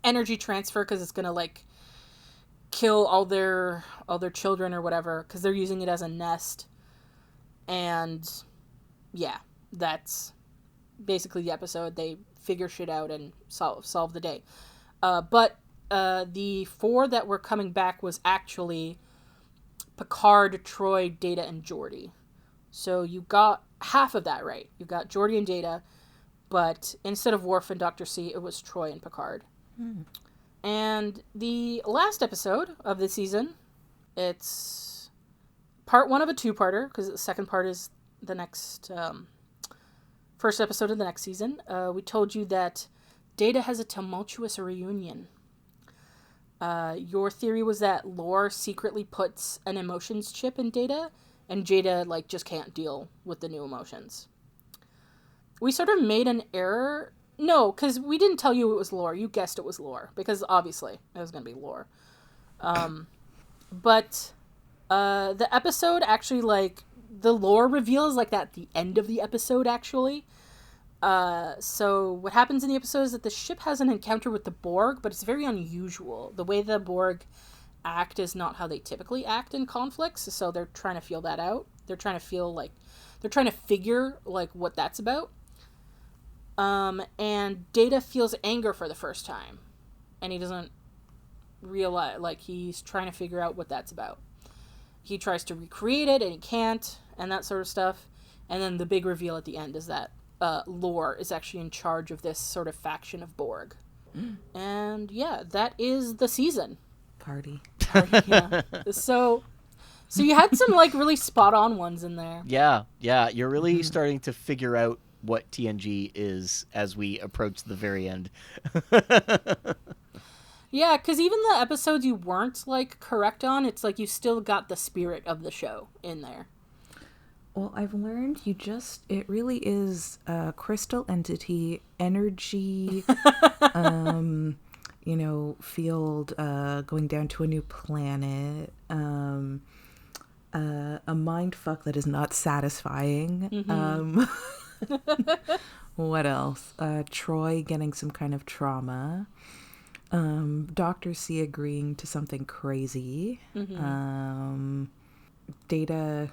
energy transfer, because it's gonna kill all their children or whatever, because they're using it as a nest. And yeah, that's basically the episode. They figure shit out and solve the day. But the 4 that were coming back was actually Picard, Troy, Data, and Geordi. So you got half of that right. You got Geordi and Data, but instead of Worf and Dr. C, it was Troy and Picard. And the last episode of the season, it's part 1 of a 2-parter, because the second part is the next first episode of the next season. We told you that Data has a tumultuous reunion. Your theory was that Lore secretly puts an emotions chip in Data, and Jada, like, just can't deal with the new emotions. We sort of made an error. No, because we didn't tell you it was Lore. You guessed it was Lore, because obviously it was going to be Lore. But the episode actually, like, the Lore reveal is, like, at the end of the episode, actually. So what happens in the episode is that the ship has an encounter with the Borg, but it's very unusual. The way the Borg act is not how they typically act in conflicts, so they're trying to feel that out. They're trying to figure, like, what that's about. And Data feels anger for the first time, and he doesn't realize, like, he's trying to figure out what that's about. He tries to recreate it, and he can't, and that sort of stuff. And then the big reveal at the end is that Lore is actually in charge of this sort of faction of Borg. And yeah, that is the season. Party. Yeah. So you had some, like, really spot on ones in there. Yeah. You're really starting to figure out what TNG is as we approach the very end. Yeah, because even the episodes you weren't, like, correct on, it's like you still got the spirit of the show in there. Well, I've learned it really is a crystal entity, energy, field going down to a new planet, a mind fuck that is not satisfying. What else? Troy getting some kind of trauma. Dr. C agreeing to something crazy. Data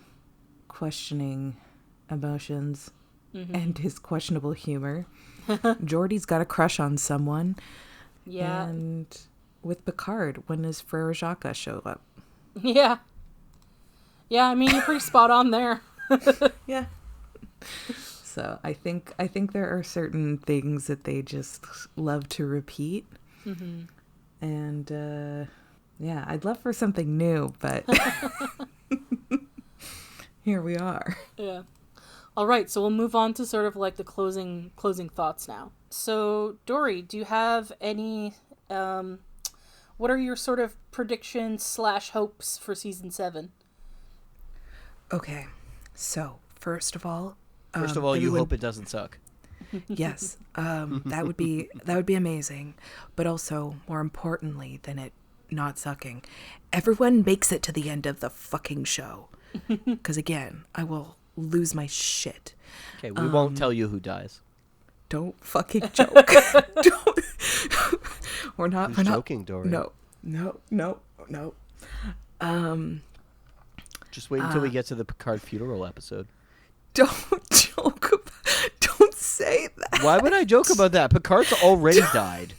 questioning emotions and his questionable humor. Geordi's got a crush on someone. Yeah. And with Picard, when does Frere Jacques show up? Yeah. Yeah, I mean, you're pretty spot on there. Yeah. So I think there are certain things that they just love to repeat. And yeah, I'd love for something new, but here we are. Yeah. All right, so we'll move on to sort of like the closing thoughts now. So, Dory, do you have any what are your sort of predictions / hopes for season 7? Okay. So, first of all, you hope it doesn't suck. Yes. That would be amazing. But also, more importantly than it not sucking, everyone makes it to the end of the fucking show. Because again, I will lose my shit. Okay, we won't tell you who dies. Don't fucking joke. Don't. We're not joking, Dory. No. Just wait until we get to the Picard funeral episode. Don't joke about, don't say that. Why would I joke about that? Picard's already died.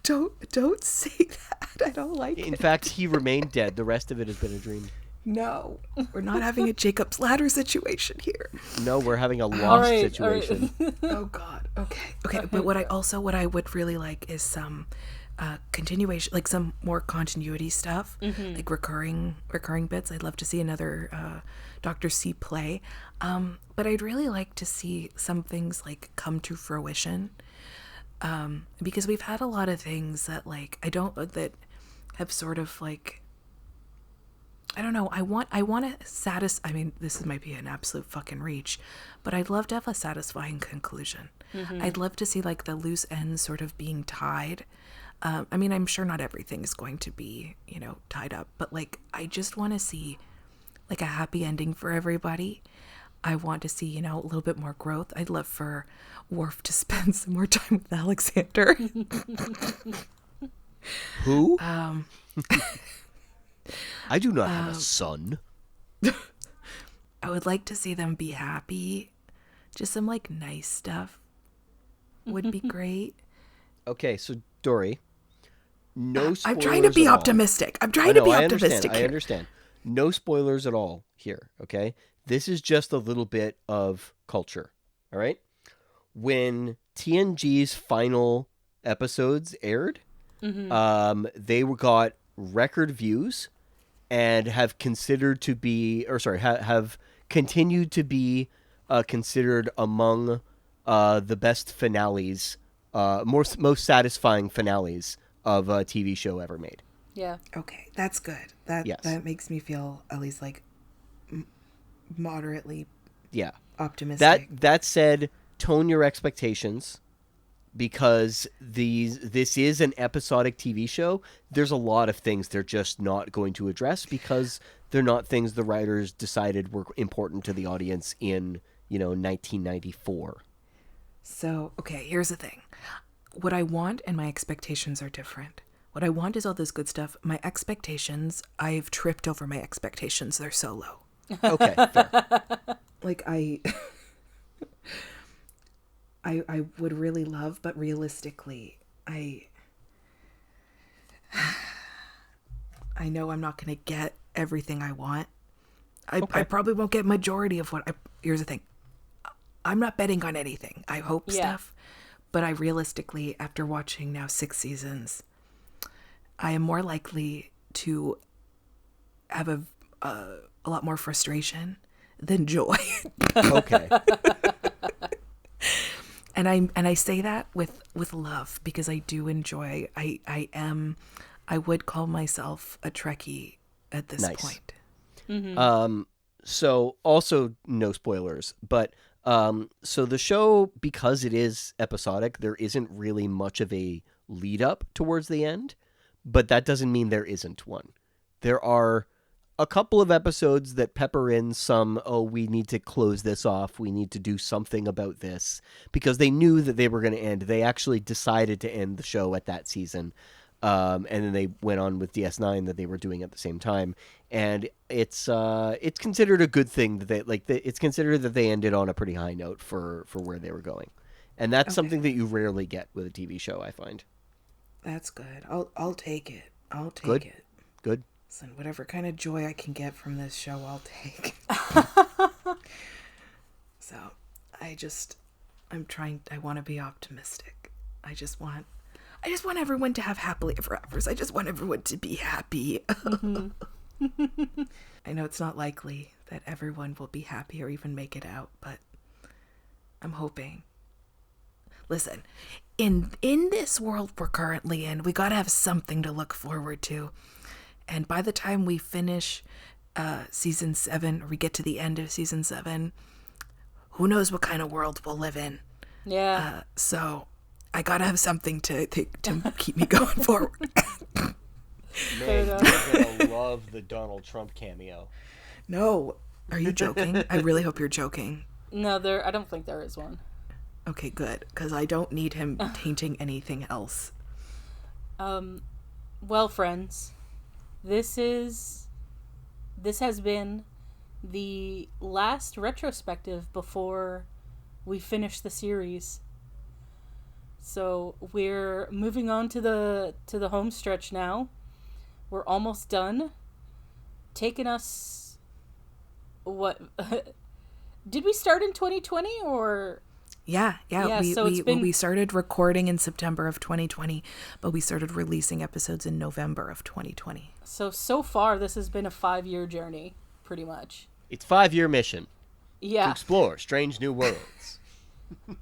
Don't say that. I don't like it. In fact, he remained dead. The rest of it has been a dream. No, we're not having a Jacob's Ladder situation here. No, we're having a lost situation. All right. Oh God. Okay. But what I would really like is some continuation, like some more continuity stuff, like recurring bits. I'd love to see another Dr. C play. But I'd really like to see some things like come to fruition. Because we've had a lot of things that that have sort of like, I don't know. I want to satisfy. I mean, this might be an absolute fucking reach, but I'd love to have a satisfying conclusion. I'd love to see like the loose ends sort of being tied. I mean, I'm sure not everything is going to be, tied up, but like, I just want to see like a happy ending for everybody. I want to see, a little bit more growth. I'd love for Worf to spend some more time with Alexander. Who? I do not have a son. I would like to see them be happy. Just some like nice stuff would be great. Okay, so Dory, No spoilers. I'm trying to be at all. optimistic. I'm trying to be I optimistic here. I understand. No spoilers at all here, okay? This is just a little bit of culture, all right? When TNG's final episodes aired, they got record views and have considered to be, have continued to be considered among the best finales, most satisfying finales of a TV show ever made. Yeah. Okay, that's good. That makes me feel at least like moderately optimistic. That said, tone your expectations, because this is an episodic TV show. There's a lot of things they're just not going to address because they're not things the writers decided were important to the audience in 1994. So, okay, here's the thing. What I want and my expectations are different. What I want is all this good stuff. My expectations, I've tripped over my expectations. They're so low. Okay, fair. Like I would really love, but realistically, I know I'm not going to get everything I want. I probably won't get majority of what here's the thing. I'm not betting on anything. I hope stuff, but I realistically, after watching now 6 seasons, I am more likely to have a lot more frustration than joy. Okay. And I say that with love, because I do enjoy. I would call myself a Trekkie at this point. Mm-hmm. So also no spoilers, but so the show, because it is episodic, there isn't really much of a lead up towards the end, but that doesn't mean there isn't one. There are a couple of episodes that pepper in some, we need to close this off, we need to do something about this, because they knew that they were going to end. They actually decided to end the show at that season. And then they went on with DS9 that they were doing at the same time, and it's considered a good thing that it's considered that they ended on a pretty high note for where they were going, and that's something that you rarely get with a TV show, I find. That's good. I'll take it. I'll take Good. it. Good. Listen, whatever kind of joy I can get from this show, I'll take. So, I want to be optimistic. I just want everyone to have happily ever afters. I just want everyone to be happy. Mm-hmm. I know it's not likely that everyone will be happy or even make it out, but I'm hoping. Listen, in this world we're currently in, we gotta have something to look forward to. And by the time we finish season 7, or we get to the end of season 7, who knows what kind of world we'll live in. Yeah. So I gotta have something to keep me going forward. Man, you're gonna love the Donald Trump cameo. No. Are you joking? I really hope you're joking. No, I don't think there is one. Okay, good. Because I don't need him tainting anything else. Well, friends, this has been the last retrospective before we finish the series. So we're moving on to the home stretch now. We're almost done. Taking us, what? Did we start in 2020 or? Yeah. So we started recording in September of 2020, but we started releasing episodes in November of 2020. So far, this has been a 5-year journey, pretty much. It's 5-year mission. Yeah. To explore strange new worlds.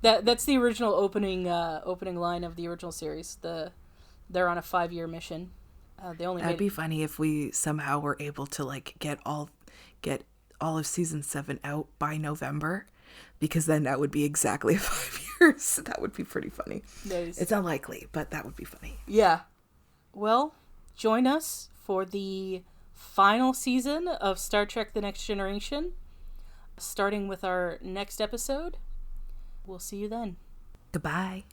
That's the original opening line of the original series. They're on a 5-year mission. That'd be funny if we somehow were able to get all of season 7 out by November, because then that would be exactly 5 years. That would be pretty funny. Nice. It's unlikely, but that would be funny. Yeah. Well, join us for the final season of Star Trek: The Next Generation, starting with our next episode. We'll see you then. Goodbye.